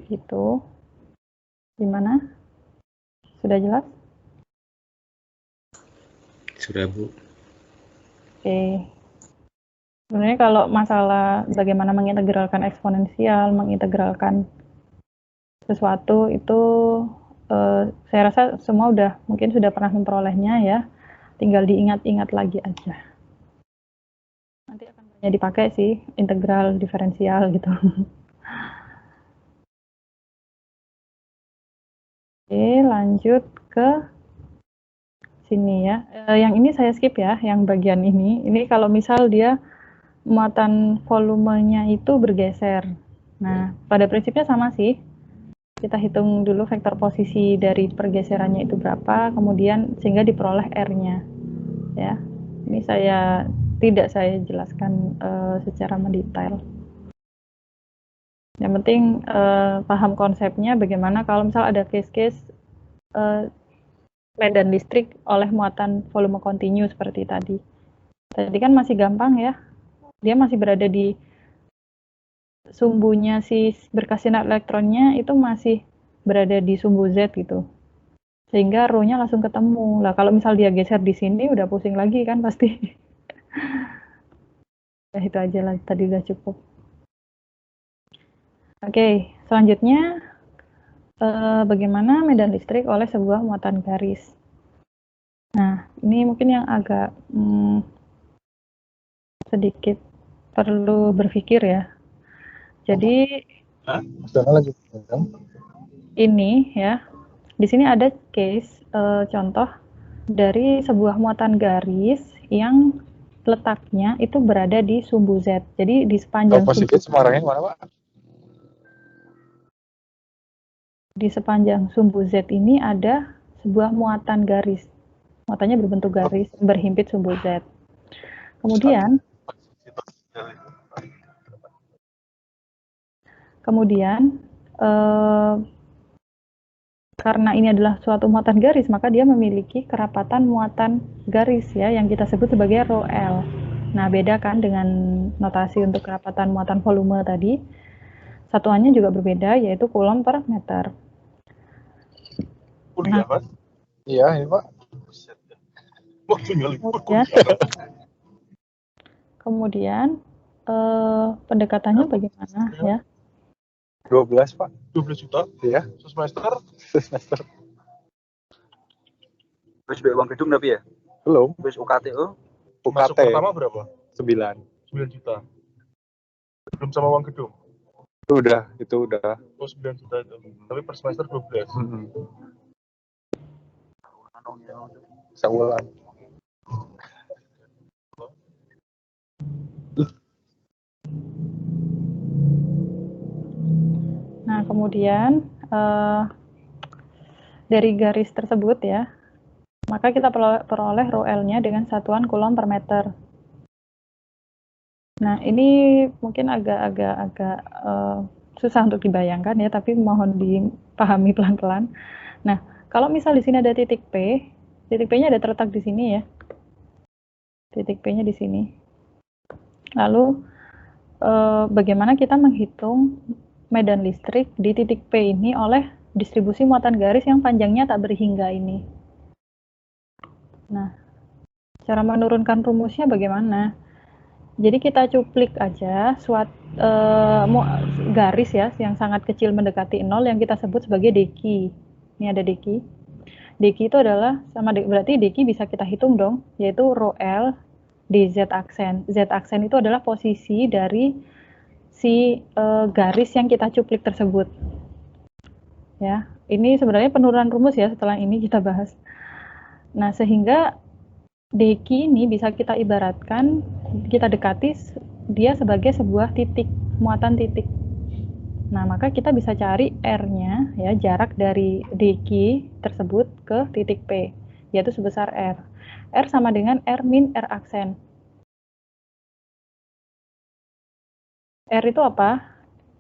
Gitu. Gimana? Sudah jelas? Sudah, Bu. Oke. Sebenarnya kalau masalah bagaimana mengintegralkan eksponensial, mengintegralkan sesuatu itu saya rasa semua mungkin sudah pernah memperolehnya ya. Tinggal diingat-ingat lagi aja. Nanti akan banyak dipakai sih, integral, diferensial gitu. Oke, lanjut ke sini ya. Yang ini saya skip ya, yang bagian ini. Ini kalau misal dia muatan volumenya itu bergeser. Nah, pada prinsipnya sama sih. Kita hitung dulu vektor posisi dari pergeserannya itu berapa, kemudian sehingga diperoleh R-nya. Ya. Ini tidak saya jelaskan secara mendetail. Yang penting paham konsepnya bagaimana kalau misal ada case-case medan listrik oleh muatan volume kontinu seperti tadi. Tadi kan masih gampang ya. Dia masih berada di sumbunya si berkas sinar elektronnya itu masih berada di sumbu Z gitu. Sehingga rho-nya langsung ketemu. Lah kalau misal dia geser di sini udah pusing lagi kan pasti. Ya itu aja lah, tadi udah cukup. Oke, selanjutnya bagaimana medan listrik oleh sebuah muatan garis. Nah, ini mungkin yang agak sedikit perlu berpikir ya. Jadi ini ya, di sini ada case contoh dari sebuah muatan garis yang letaknya itu berada di sumbu Z. Jadi di sepanjang sumbu Z ini ada sebuah muatan garis. Muatannya berbentuk garis berhimpit sumbu Z. Kemudian karena ini adalah suatu muatan garis, maka dia memiliki kerapatan muatan garis ya, yang kita sebut sebagai rho L. Nah, beda kan dengan notasi untuk kerapatan muatan volume tadi. Satuannya juga berbeda, yaitu coulomb per meter. Nah, iya, ini Pak. Kemudian pendekatannya bagaimana ya? 12 Pak. 12 juta? Iya. Semester? Wis mbek uang gedung tapi ya? Belum. Wis UKTO? UKT. Pertama berapa? 9 juta. Belum sama uang gedung? Itu udah. Oh, 9 juta itu. Tapi per semester 12. Sebulan. Nah, kemudian dari garis tersebut ya, maka kita peroleh rho L-nya dengan satuan coulomb per meter. Nah, ini mungkin agak susah untuk dibayangkan ya, tapi mohon dipahami pelan-pelan. Nah, kalau misal di sini ada titik P-nya ada terletak di sini ya. Titik P-nya di sini. Lalu, bagaimana kita menghitung medan listrik di titik P ini oleh distribusi muatan garis yang panjangnya tak berhingga ini. Nah, cara menurunkan rumusnya bagaimana? Jadi kita cuplik aja garis ya yang sangat kecil mendekati 0 yang kita sebut sebagai deki. Ini ada deki. Deki itu adalah berarti deki bisa kita hitung dong, yaitu rho L dz aksen. Z aksen itu adalah posisi dari si garis yang kita cuplik tersebut. Ya, ini sebenarnya penurunan rumus ya, setelah ini kita bahas. Nah, sehingga deki ini bisa kita ibaratkan, kita dekati dia sebagai sebuah titik, muatan titik. Nah, maka kita bisa cari R-nya, ya, jarak dari deki tersebut ke titik P, yaitu sebesar R. R sama dengan R min R aksen. R itu apa?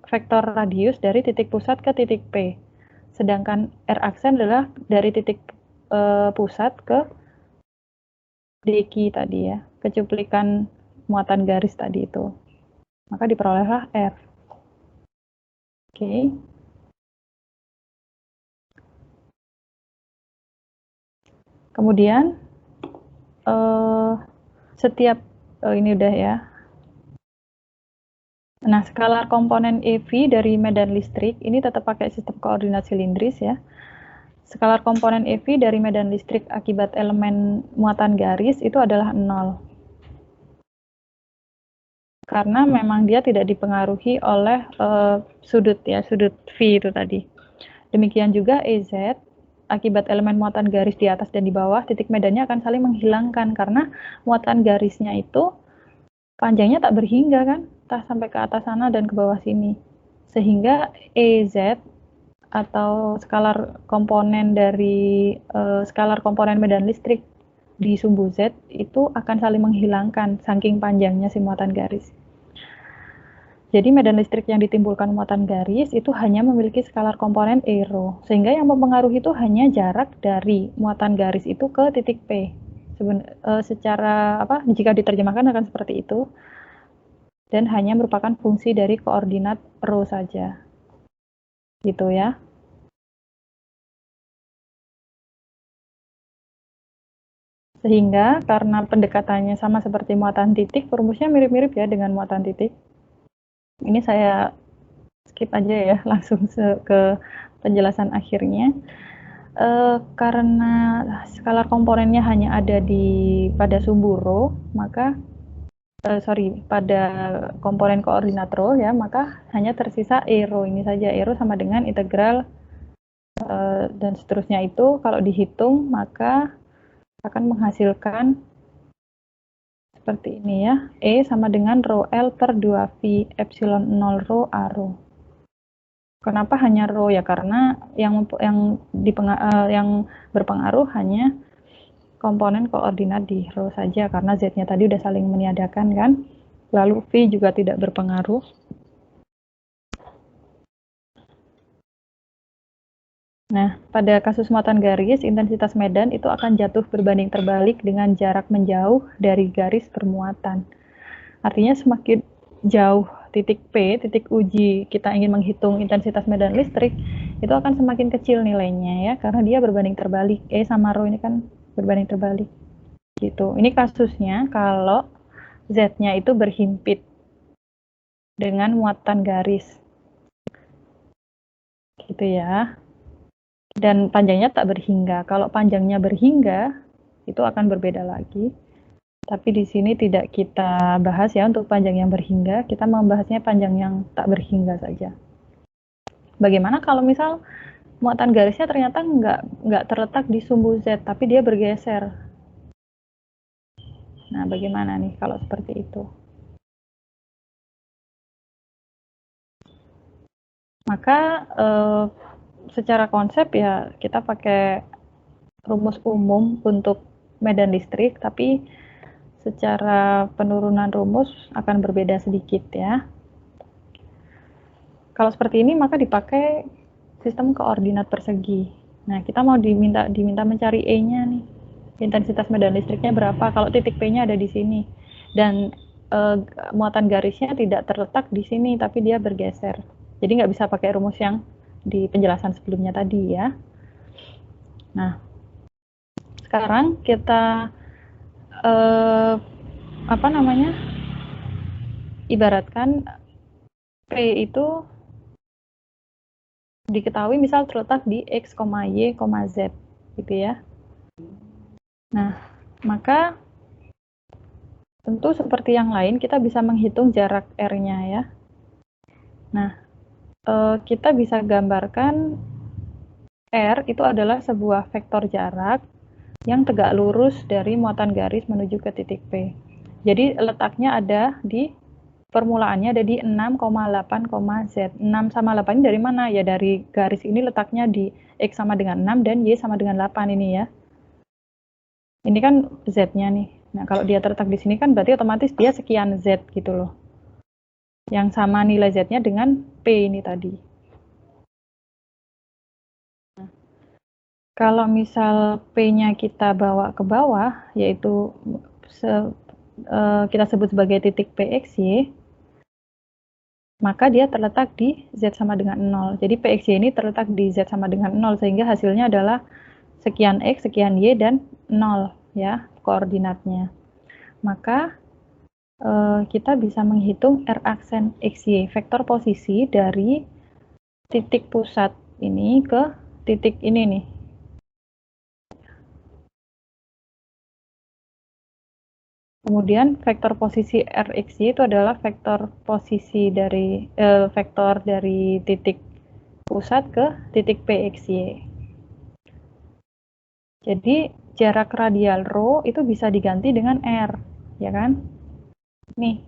Vektor radius dari titik pusat ke titik P. Sedangkan R aksen adalah dari titik pusat ke deki tadi ya, kecuplikan muatan garis tadi itu. Maka diperolehlah R. Oke. Kemudian setiap ini udah ya. Nah, skalar komponen EV dari medan listrik ini tetap pakai sistem koordinat silindris ya. Skalar komponen EV dari medan listrik akibat elemen muatan garis itu adalah 0. Karena memang dia tidak dipengaruhi oleh sudut ya, sudut V itu tadi. Demikian juga EZ akibat elemen muatan garis di atas dan di bawah, titik medannya akan saling menghilangkan karena muatan garisnya itu panjangnya tak berhingga kan, entah sampai ke atas sana dan ke bawah sini. Sehingga EZ atau skalar komponen dari skalar komponen medan listrik di sumbu Z itu akan saling menghilangkan saking panjangnya si muatan garis. Jadi medan listrik yang ditimbulkan muatan garis itu hanya memiliki skalar komponen E rho, sehingga yang mempengaruhi itu hanya jarak dari muatan garis itu ke titik P. Secara jika diterjemahkan akan seperti itu, dan hanya merupakan fungsi dari koordinat rho saja. Gitu ya. Sehingga karena pendekatannya sama seperti muatan titik, rumusnya mirip-mirip ya dengan muatan titik. Ini saya skip aja ya, langsung ke penjelasan akhirnya. Karena skalar komponennya hanya ada pada sumbu rho, maka pada komponen koordinat rho ya, maka hanya tersisa E rho ini saja. E rho sama dengan integral dan seterusnya itu kalau dihitung maka akan menghasilkan seperti ini ya. E sama dengan rho L per 2V epsilon 0 rho A rho. Kenapa hanya rho ya? Karena yang berpengaruh hanya komponen koordinat di rho saja karena Z-nya tadi udah saling meniadakan kan. Lalu V juga tidak berpengaruh. Nah, pada kasus muatan garis, intensitas medan itu akan jatuh berbanding terbalik dengan jarak menjauh dari garis bermuatan. Artinya semakin jauh titik P, titik uji kita ingin menghitung intensitas medan listrik, itu akan semakin kecil nilainya ya, karena dia berbanding terbalik. E sama rho ini kan berbanding terbalik. Gitu. Ini kasusnya kalau Z-nya itu berhimpit dengan muatan garis. Gitu ya. Dan panjangnya tak berhingga. Kalau panjangnya berhingga, itu akan berbeda lagi. Tapi di sini tidak kita bahas ya untuk panjang yang berhingga, kita membahasnya panjang yang tak berhingga saja. Bagaimana kalau misal muatan garisnya ternyata nggak terletak di sumbu Z, tapi dia bergeser. Nah, bagaimana nih kalau seperti itu? Maka secara konsep ya kita pakai rumus umum untuk medan listrik, tapi secara penurunan rumus akan berbeda sedikit ya. Kalau seperti ini maka dipakai sistem koordinat persegi. Nah, kita mau diminta mencari E-nya nih. Intensitas medan listriknya berapa? Kalau titik P-nya ada di sini. Dan muatan garisnya tidak terletak di sini, tapi dia bergeser. Jadi nggak bisa pakai rumus yang di penjelasan sebelumnya tadi ya. Nah, sekarang kita ibaratkan P itu diketahui misal terletak di X, Y, Z gitu ya. Nah, maka tentu seperti yang lain kita bisa menghitung jarak R-nya ya. Nah, kita bisa gambarkan R itu adalah sebuah vektor jarak yang tegak lurus dari muatan garis menuju ke titik P. Jadi letaknya ada di permulaannya ada di 6,8, Z. 6 sama 8 ini dari mana? Ya dari garis ini letaknya di X sama dengan 6 dan Y sama dengan 8 ini ya. Ini kan Z-nya nih. Nah, kalau dia terletak di sini kan berarti otomatis dia sekian Z gitu loh. Yang sama nilai Z-nya dengan P ini tadi. Nah, kalau misal P-nya kita bawa ke bawah, yaitu kita sebut sebagai titik PXY, maka dia terletak di Z sama dengan 0. Jadi PXY ini terletak di Z sama dengan 0, sehingga hasilnya adalah sekian X, sekian Y, dan 0 ya koordinatnya. Maka kita bisa menghitung R aksen XY, vektor posisi dari titik pusat ini ke titik ini nih. Kemudian vektor posisi RXY itu adalah vektor posisi dari vektor dari titik pusat ke titik PXY. Jadi jarak radial rho itu bisa diganti dengan R, ya kan? Nih,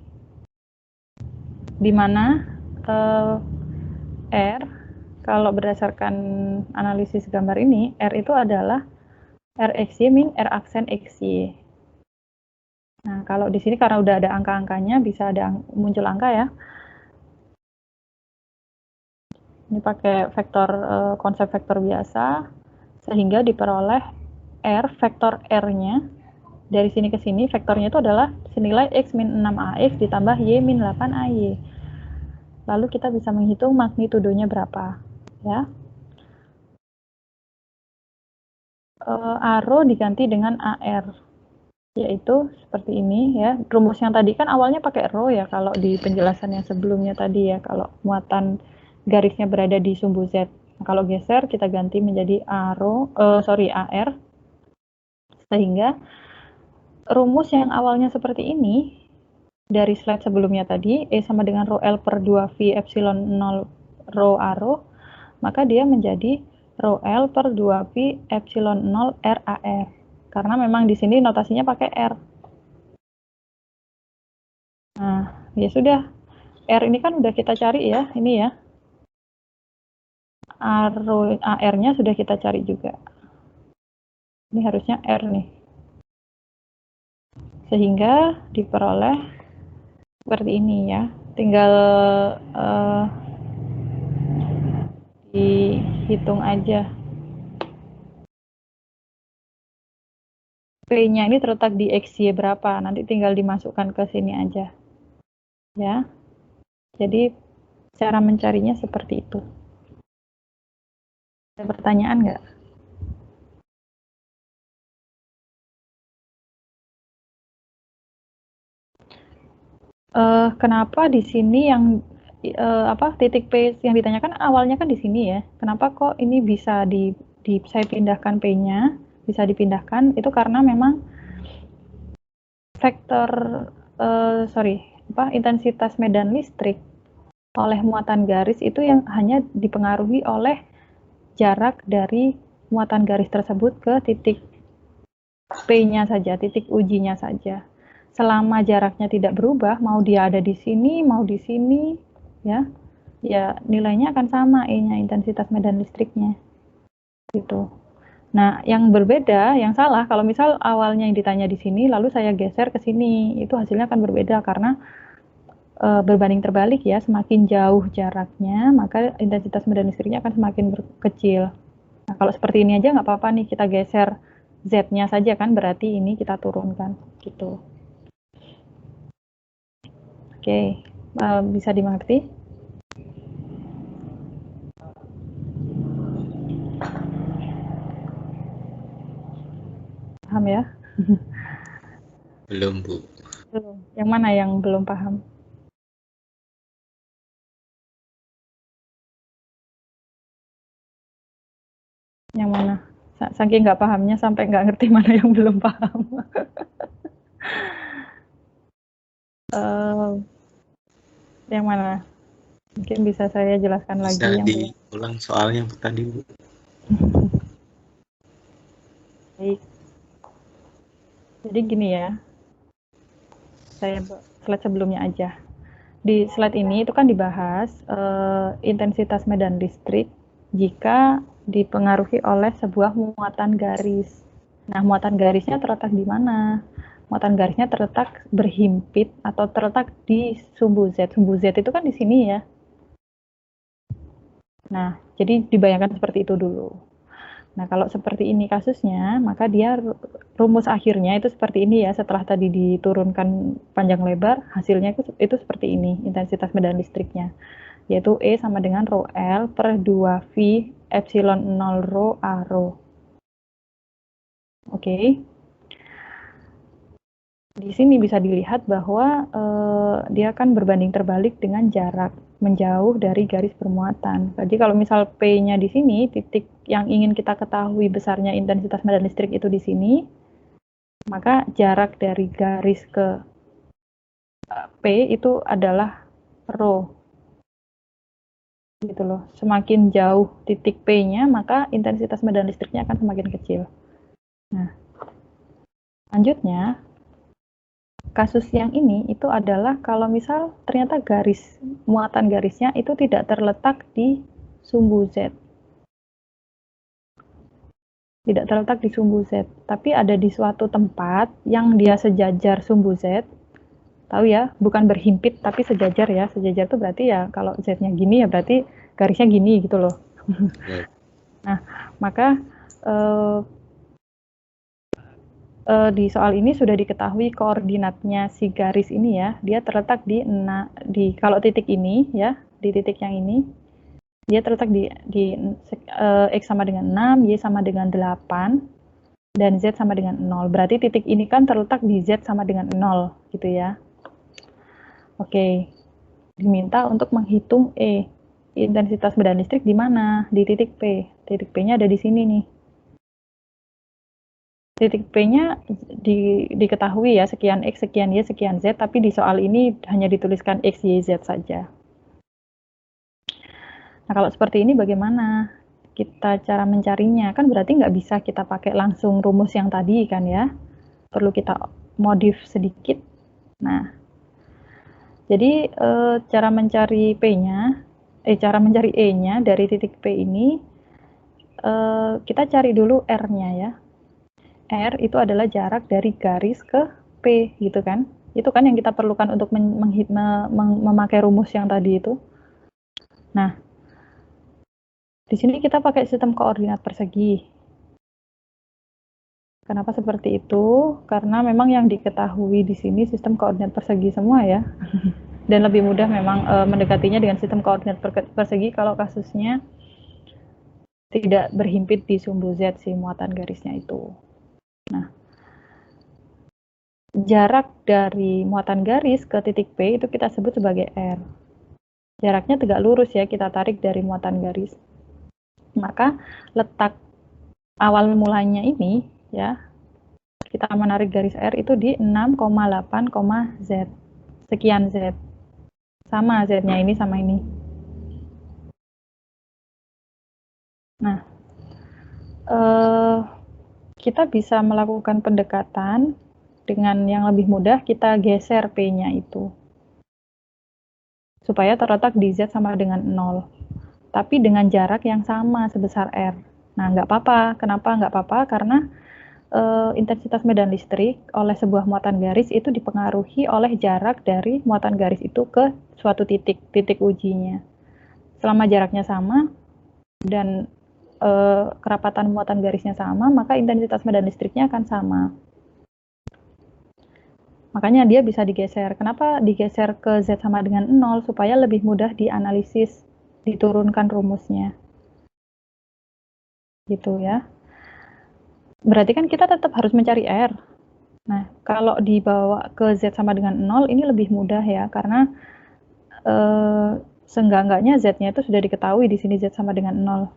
di mana R kalau berdasarkan analisis gambar ini, R itu adalah RXY min R aksen XY. Nah, kalau di sini karena udah ada angka-angkanya, bisa ada muncul angka ya. Ini pakai vektor konsep vektor biasa, sehingga diperoleh R, vektor R-nya, dari sini ke sini, vektornya itu adalah senilai X min 6AX ditambah Y min 8AY. Lalu kita bisa menghitung magnitudonya berapa. Ya. ARO diganti dengan AR. Yaitu seperti ini ya. Rumus yang tadi kan awalnya pakai rho ya kalau di penjelasan yang sebelumnya tadi ya, kalau muatan garisnya berada di sumbu Z. Nah, kalau geser kita ganti menjadi AR sehingga rumus yang awalnya seperti ini dari slide sebelumnya tadi E sama dengan rho L per 2 V epsilon 0 rho ARO, maka dia menjadi rho L per 2 V epsilon 0 RAR. Karena memang di sini notasinya pakai R. Nah, ya sudah. R ini kan udah kita cari ya, ini ya. AR-nya sudah kita cari juga. Ini harusnya R nih. Sehingga diperoleh seperti ini ya. Tinggal dihitung aja. P-nya ini terletak di XY berapa, nanti tinggal dimasukkan ke sini aja. Ya. Jadi cara mencarinya seperti itu. Ada pertanyaan nggak? Kenapa di sini yang titik P yang ditanyakan awalnya kan di sini ya. Kenapa kok ini bisa saya pindahkan P-nya, bisa dipindahkan? Itu karena memang vektor intensitas medan listrik oleh muatan garis itu yang hanya dipengaruhi oleh jarak dari muatan garis tersebut ke titik P-nya saja, titik ujinya saja. Selama jaraknya tidak berubah, mau dia ada di sini, mau di sini, ya, ya nilainya akan sama E-nya, intensitas medan listriknya. Gitu. Nah, yang berbeda, yang salah, kalau misal awalnya yang ditanya di sini, lalu saya geser ke sini, itu hasilnya akan berbeda karena berbanding terbalik ya, semakin jauh jaraknya, maka intensitas medan listriknya akan semakin kecil. Nah, kalau seperti ini aja nggak apa-apa nih, kita geser Z-nya saja kan, berarti ini kita turunkan, gitu. Oke, bisa dimengerti? Paham ya? Belum, Bu. Belum. Yang mana yang belum paham? Yang mana? Saking nggak pahamnya sampai nggak ngerti mana yang belum paham. Yang mana? Mungkin bisa saya jelaskan lagi Bisa yang belum. diulang soalnya tadi, Bu. Baik. Jadi gini ya, saya slide sebelumnya aja. Di slide ini itu kan dibahas intensitas medan listrik jika dipengaruhi oleh sebuah muatan garis. Nah, muatan garisnya terletak di mana? Muatan garisnya terletak berhimpit atau terletak di sumbu Z. Sumbu Z itu kan di sini ya. Nah, jadi dibayangkan seperti itu dulu. Nah, kalau seperti ini kasusnya, maka dia rumus akhirnya itu seperti ini ya, setelah tadi diturunkan panjang lebar, hasilnya itu seperti ini, intensitas medan listriknya, yaitu E sama dengan rho L per 2V epsilon 0 rho A rho. Oke. Di sini bisa dilihat bahwa dia akan berbanding terbalik dengan jarak menjauh dari garis bermuatan. Jadi kalau misal P-nya di sini, titik yang ingin kita ketahui besarnya intensitas medan listrik itu di sini, maka jarak dari garis ke P itu adalah rho. Gitu loh. Semakin jauh titik P-nya, maka intensitas medan listriknya akan semakin kecil. Nah, lanjutnya, kasus yang ini itu adalah kalau misal ternyata muatan garisnya itu tidak terletak di sumbu Z. Tidak terletak di sumbu Z, tapi ada di suatu tempat yang dia sejajar sumbu Z. Tahu ya, bukan berhimpit tapi sejajar ya. Sejajar itu berarti ya kalau Z-nya gini ya berarti garisnya gini gitu loh. Nah, maka di soal ini sudah diketahui koordinatnya si garis ini ya, dia terletak di kalau titik ini ya, di titik yang ini, dia terletak di X sama dengan 6, Y sama dengan 8, dan Z sama dengan 0. Berarti titik ini kan terletak di Z sama dengan 0, gitu ya. Oke, diminta untuk menghitung E. Intensitas medan listrik di mana? Di titik P. Titik P-nya ada di sini nih. Titik P-nya diketahui ya, sekian X, sekian Y, sekian Z, tapi di soal ini hanya dituliskan X, Y, Z saja. Nah, kalau seperti ini bagaimana kita cara mencarinya? Kan berarti nggak bisa kita pakai langsung rumus yang tadi kan ya. Perlu kita modif sedikit. Nah, jadi cara mencari P-nya, cara mencari E-nya dari titik P ini, kita cari dulu R-nya ya. R itu adalah jarak dari garis ke P gitu kan. Itu kan yang kita perlukan untuk memakai rumus yang tadi itu. Nah, di sini kita pakai sistem koordinat persegi. Kenapa seperti itu? Karena memang yang diketahui di sini sistem koordinat persegi semua ya. Dan lebih mudah memang mendekatinya dengan sistem koordinat persegi kalau kasusnya tidak berhimpit di sumbu Z si muatan garisnya itu. Nah, jarak dari muatan garis ke titik P itu kita sebut sebagai R. Jaraknya tegak lurus ya, kita tarik dari muatan garis. Maka letak awal mulanya ini ya, kita menarik garis R itu di 6,8, Z. Sekian Z. Sama Z-nya ini sama ini. Nah, kita bisa melakukan pendekatan dengan yang lebih mudah, kita geser P-nya itu. supaya terletak di Z sama dengan 0. Tapi dengan jarak yang sama sebesar R. Nah, nggak apa-apa. Kenapa nggak apa-apa? Karena intensitas medan listrik oleh sebuah muatan garis itu dipengaruhi oleh jarak dari muatan garis itu ke suatu titik ujinya. Selama jaraknya sama dan kerapatan muatan garisnya sama, maka intensitas medan listriknya akan sama. Makanya dia bisa digeser. Kenapa digeser ke Z sama dengan 0? Supaya lebih mudah dianalisis, diturunkan rumusnya. Gitu ya. Berarti kan kita tetap harus mencari R. Nah, kalau dibawa ke Z sama dengan 0, ini lebih mudah ya, karena seenggak-enggaknya Z-nya itu sudah diketahui di sini Z sama dengan 0.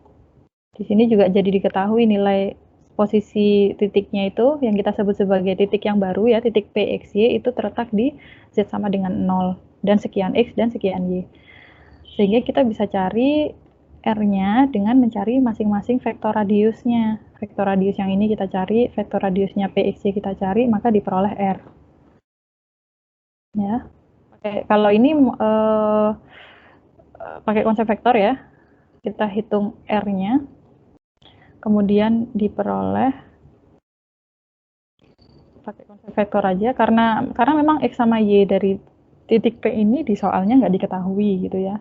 Di sini juga jadi diketahui nilai posisi titiknya itu, yang kita sebut sebagai titik yang baru ya, titik P, X, Y, itu terletak di Z sama dengan 0, dan sekian X dan sekian Y. Sehingga kita bisa cari R-nya dengan mencari masing-masing vektor radiusnya. Vektor radius yang ini kita cari, vektor radiusnya PXY kita cari, maka diperoleh R. Ya. Kalau ini pakai konsep vektor ya, kita hitung R-nya, kemudian diperoleh pakai konsep vektor aja, karena memang X sama Y dari titik P ini di soalnya nggak diketahui gitu ya.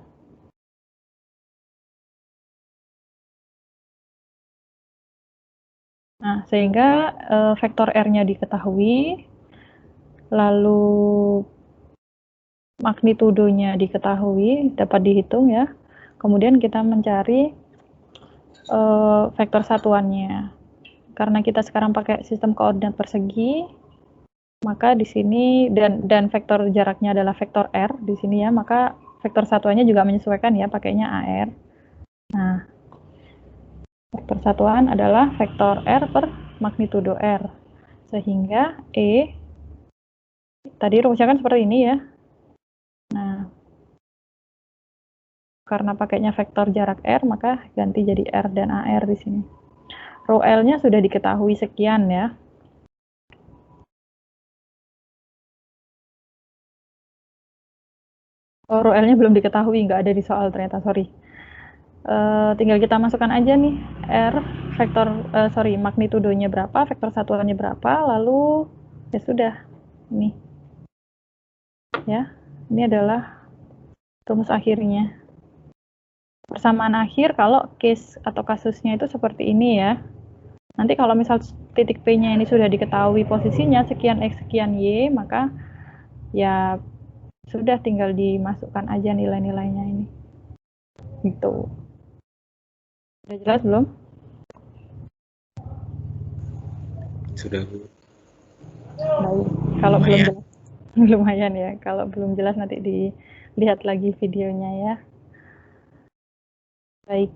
Nah, sehingga vektor R-nya diketahui, lalu magnitudonya diketahui, dapat dihitung ya. Kemudian kita mencari vektor satuannya. Karena kita sekarang pakai sistem koordinat persegi, maka di sini dan vektor jaraknya adalah vektor R di sini ya, maka vektor satuannya juga menyesuaikan ya, pakainya AR. Nah, vektor satuan adalah vektor R per magnitudo R. Sehingga E, tadi rumusnya kan seperti ini ya. Nah, karena pakainya vektor jarak R, maka ganti jadi R dan AR di sini. Rho L-nya sudah diketahui sekian ya. Oh, rho L-nya belum diketahui, nggak ada di soal ternyata, sorry. Tinggal kita masukkan aja nih R vektor magnitudonya berapa, vektor satuannya berapa, lalu ya sudah ini ya, ini adalah rumus akhirnya. Persamaan akhir kalau case atau kasusnya itu seperti ini ya. Nanti kalau misal titik P-nya ini sudah diketahui posisinya sekian X sekian Y, maka ya sudah tinggal dimasukkan aja nilai-nilainya ini. Gitu. Sudah jelas belum? Sudah, Bu. Baik. Kalau belum jelas, lumayan ya. Kalau belum jelas nanti dilihat lagi videonya ya. Baik.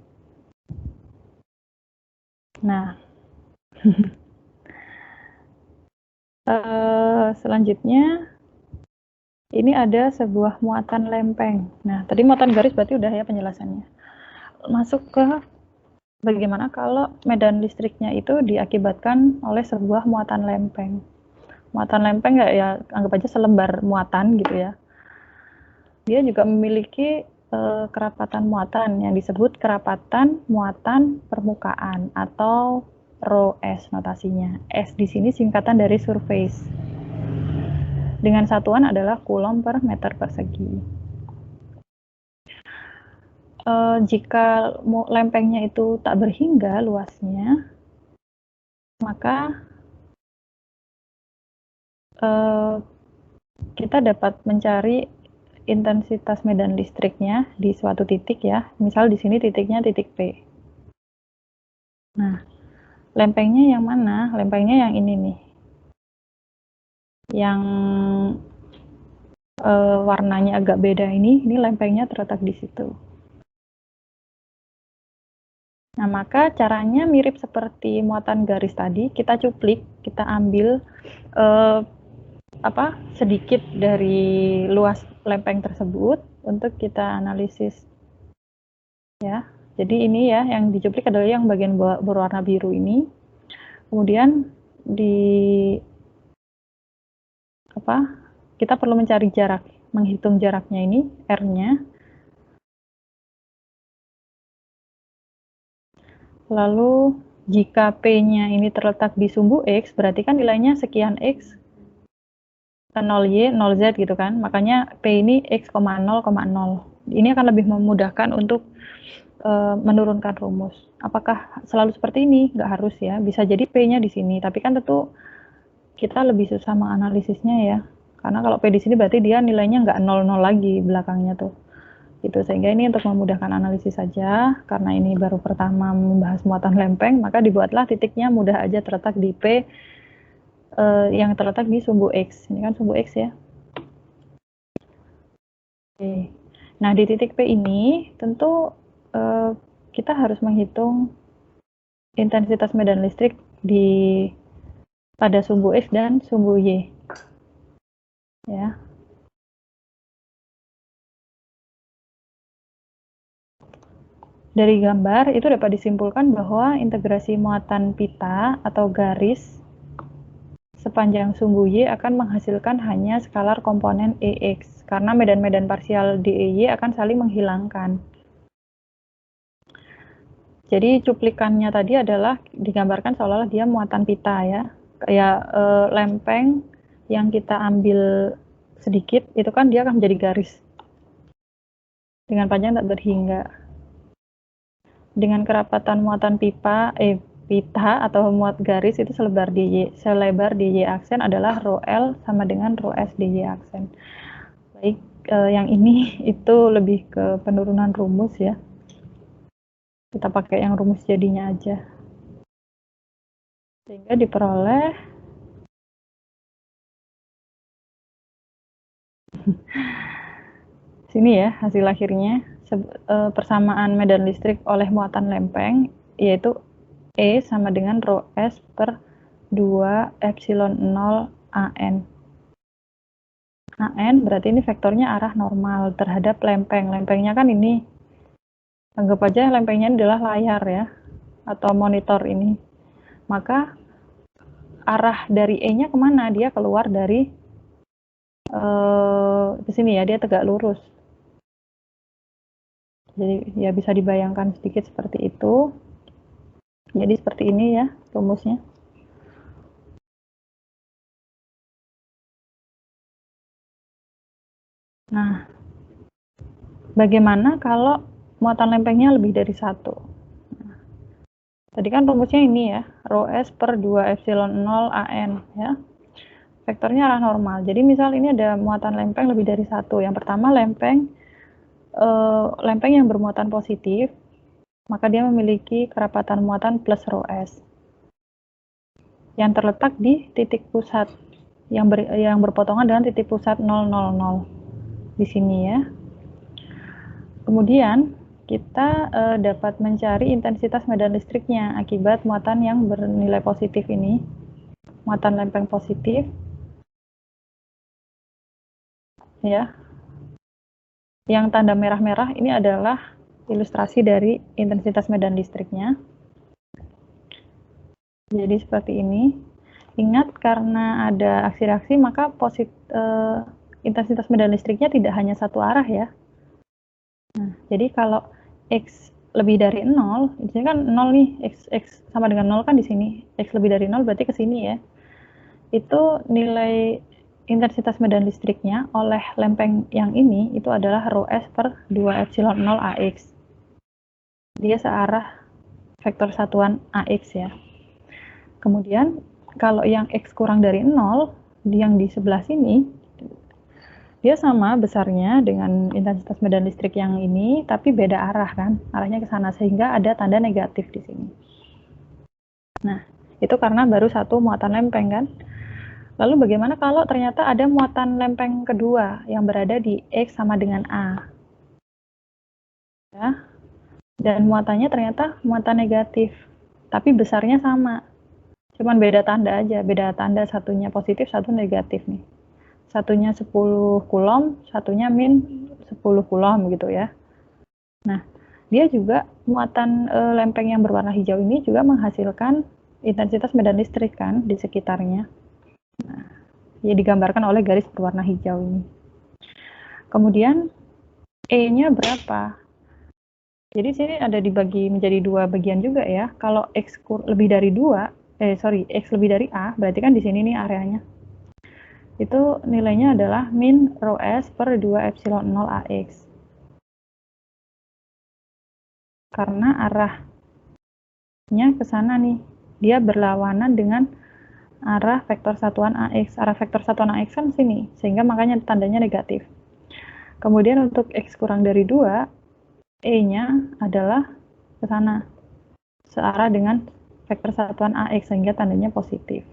Nah, selanjutnya ini ada sebuah muatan lempeng. Nah, tadi muatan garis berarti udah ya penjelasannya. Masuk ke bagaimana kalau medan listriknya itu diakibatkan oleh sebuah muatan lempeng. Muatan lempeng ya anggap aja selembar muatan gitu ya. Dia juga memiliki kerapatan muatan yang disebut kerapatan muatan permukaan atau rho S notasinya. S di sini singkatan dari surface. Dengan satuan adalah coulomb per meter persegi. Jika lempengnya itu tak berhingga luasnya, maka kita dapat mencari intensitas medan listriknya di suatu titik ya. Misal di sini titiknya titik P. Nah, lempengnya yang mana? Lempengnya yang ini nih. Yang warnanya agak beda ini lempengnya terletak di situ. Nah, maka caranya mirip seperti muatan garis tadi, kita cuplik, kita ambil sedikit dari luas lempeng tersebut untuk kita analisis. Ya. Jadi ini ya, yang dicuplik adalah yang bagian berwarna biru ini. Kemudian kita perlu mencari jarak. menghitung jaraknya ini, R-nya. Lalu jika P-nya ini terletak di sumbu X, berarti kan nilainya sekian X, 0Y, 0Z gitu kan. Makanya P ini X, 0,0. Ini akan lebih memudahkan untuk menurunkan rumus. Apakah selalu seperti ini? Nggak harus ya. Bisa jadi P-nya di sini, tapi kan tentu kita lebih susah menganalisisnya ya. Karena kalau P di sini berarti dia nilainya nggak 0,0 lagi belakangnya tuh. Gitu, sehingga ini untuk memudahkan analisis saja, karena ini baru pertama membahas muatan lempeng, maka dibuatlah titiknya mudah aja terletak di P yang terletak di sumbu X. Ini kan sumbu X ya. Oke. Nah, di titik P ini tentu kita harus menghitung intensitas medan listrik pada sumbu X dan sumbu Y. Ya. Dari gambar itu dapat disimpulkan bahwa integrasi muatan pita atau garis sepanjang sumbu Y akan menghasilkan hanya skalar komponen EX, karena medan-medan parsial DEY akan saling menghilangkan. Jadi cuplikannya tadi adalah digambarkan seolah-olah dia muatan pita ya. Kayak lempeng yang kita ambil sedikit, itu kan dia akan menjadi garis. Dengan panjang tak berhingga. Dengan kerapatan muatan pita atau muat garis itu selebar DY aksen adalah rho L sama dengan rho S DY aksen. Baik, yang ini itu lebih ke penurunan rumus ya. Kita pakai yang rumus jadinya aja. Sehingga diperoleh sini ya hasil akhirnya persamaan medan listrik oleh muatan lempeng yaitu E sama dengan rho S per 2 epsilon 0 AN. AN berarti ini vektornya arah normal terhadap lempeng. Lempengnya kan ini, anggap aja lempengnya adalah layar ya, atau monitor ini. Maka arah dari E-nya kemana? Dia keluar dari ke sini ya, dia tegak lurus. Jadi ya bisa dibayangkan sedikit seperti itu. Jadi seperti ini ya rumusnya. Nah, bagaimana kalau muatan lempengnya lebih dari 1? Nah, tadi kan rumusnya ini ya, rho S per 2 epsilon 0 AN ya. Vektornya arah normal. Jadi misal ini ada muatan lempeng lebih dari 1. Yang pertama lempeng yang bermuatan positif, maka dia memiliki kerapatan muatan plus rho S yang terletak di titik pusat yang berpotongan dengan titik pusat 000 di sini ya. Kemudian kita dapat mencari intensitas medan listriknya akibat muatan yang bernilai positif ini, muatan lempeng positif ya. Yang tanda merah-merah ini adalah ilustrasi dari intensitas medan listriknya. Jadi seperti ini. Ingat, karena ada aksi reaksi, maka intensitas medan listriknya tidak hanya satu arah ya. Nah, jadi kalau X lebih dari 0, di sini kan 0 nih, X sama dengan 0 kan di sini. X lebih dari 0 berarti ke sini ya. Itu nilai intensitas medan listriknya oleh lempeng yang ini itu adalah rho S per 2 epsilon 0 AX. Dia searah vektor satuan AX ya. Kemudian kalau yang X kurang dari 0, yang di sebelah sini, dia sama besarnya dengan intensitas medan listrik yang ini, tapi beda arah kan, arahnya ke sana, sehingga ada tanda negatif di sini. Nah, itu karena baru satu muatan lempeng kan. Lalu bagaimana kalau ternyata ada muatan lempeng kedua yang berada di X sama dengan A? Ya. Dan muatannya ternyata muatan negatif, tapi besarnya sama. Cuman beda tanda aja, beda tanda, satunya positif, satu negatif nih. Satunya 10 kulom, satunya min 10 kulom gitu ya. Nah, dia juga muatan lempeng yang berwarna hijau ini juga menghasilkan intensitas medan listrik kan di sekitarnya. Nah, ya digambarkan oleh garis berwarna hijau ini. Kemudian E-nya berapa? Jadi sini ada dibagi menjadi dua bagian juga ya. Kalau X lebih dari 2, X lebih dari A, berarti kan di sini nih areanya. Itu nilainya adalah min rho S per 2 epsilon 0 AX. Karena arahnya ke sana nih. Dia berlawanan dengan arah vektor satuan AX. Arah vektor satuan AX kan sini, sehingga makanya tandanya negatif. Kemudian untuk X kurang dari 2, E-nya adalah ke sana, searah dengan vektor satuan AX, sehingga tandanya positif.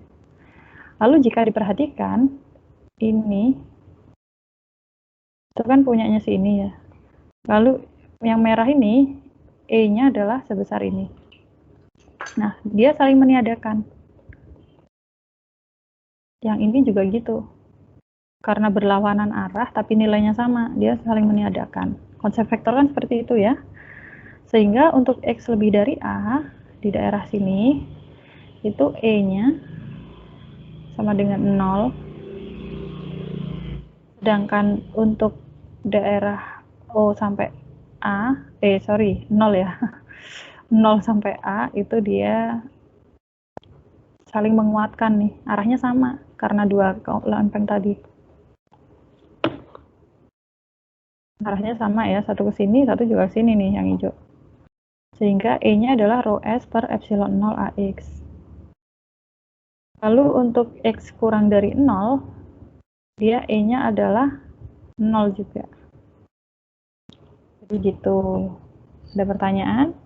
Lalu jika diperhatikan, ini itu kan punyanya si ini ya. Lalu yang merah ini, E-nya adalah sebesar ini. Nah, dia saling meniadakan. Yang ini juga gitu. Karena berlawanan arah, tapi nilainya sama, dia saling meniadakan. Konsep vektor kan seperti itu ya. Sehingga untuk X lebih dari A, di daerah sini, itu E-nya sama dengan 0. Sedangkan untuk daerah O sampai A, 0 ya. 0 sampai A itu dia saling menguatkan nih. Arahnya sama karena dua lempeng tadi. Arahnya sama ya, satu ke sini, satu juga ke sini nih yang hijau. Sehingga E-nya adalah rho S per epsilon 0 AX. Lalu untuk X kurang dari 0, dia E-nya adalah 0 juga. Jadi gitu. Ada pertanyaan?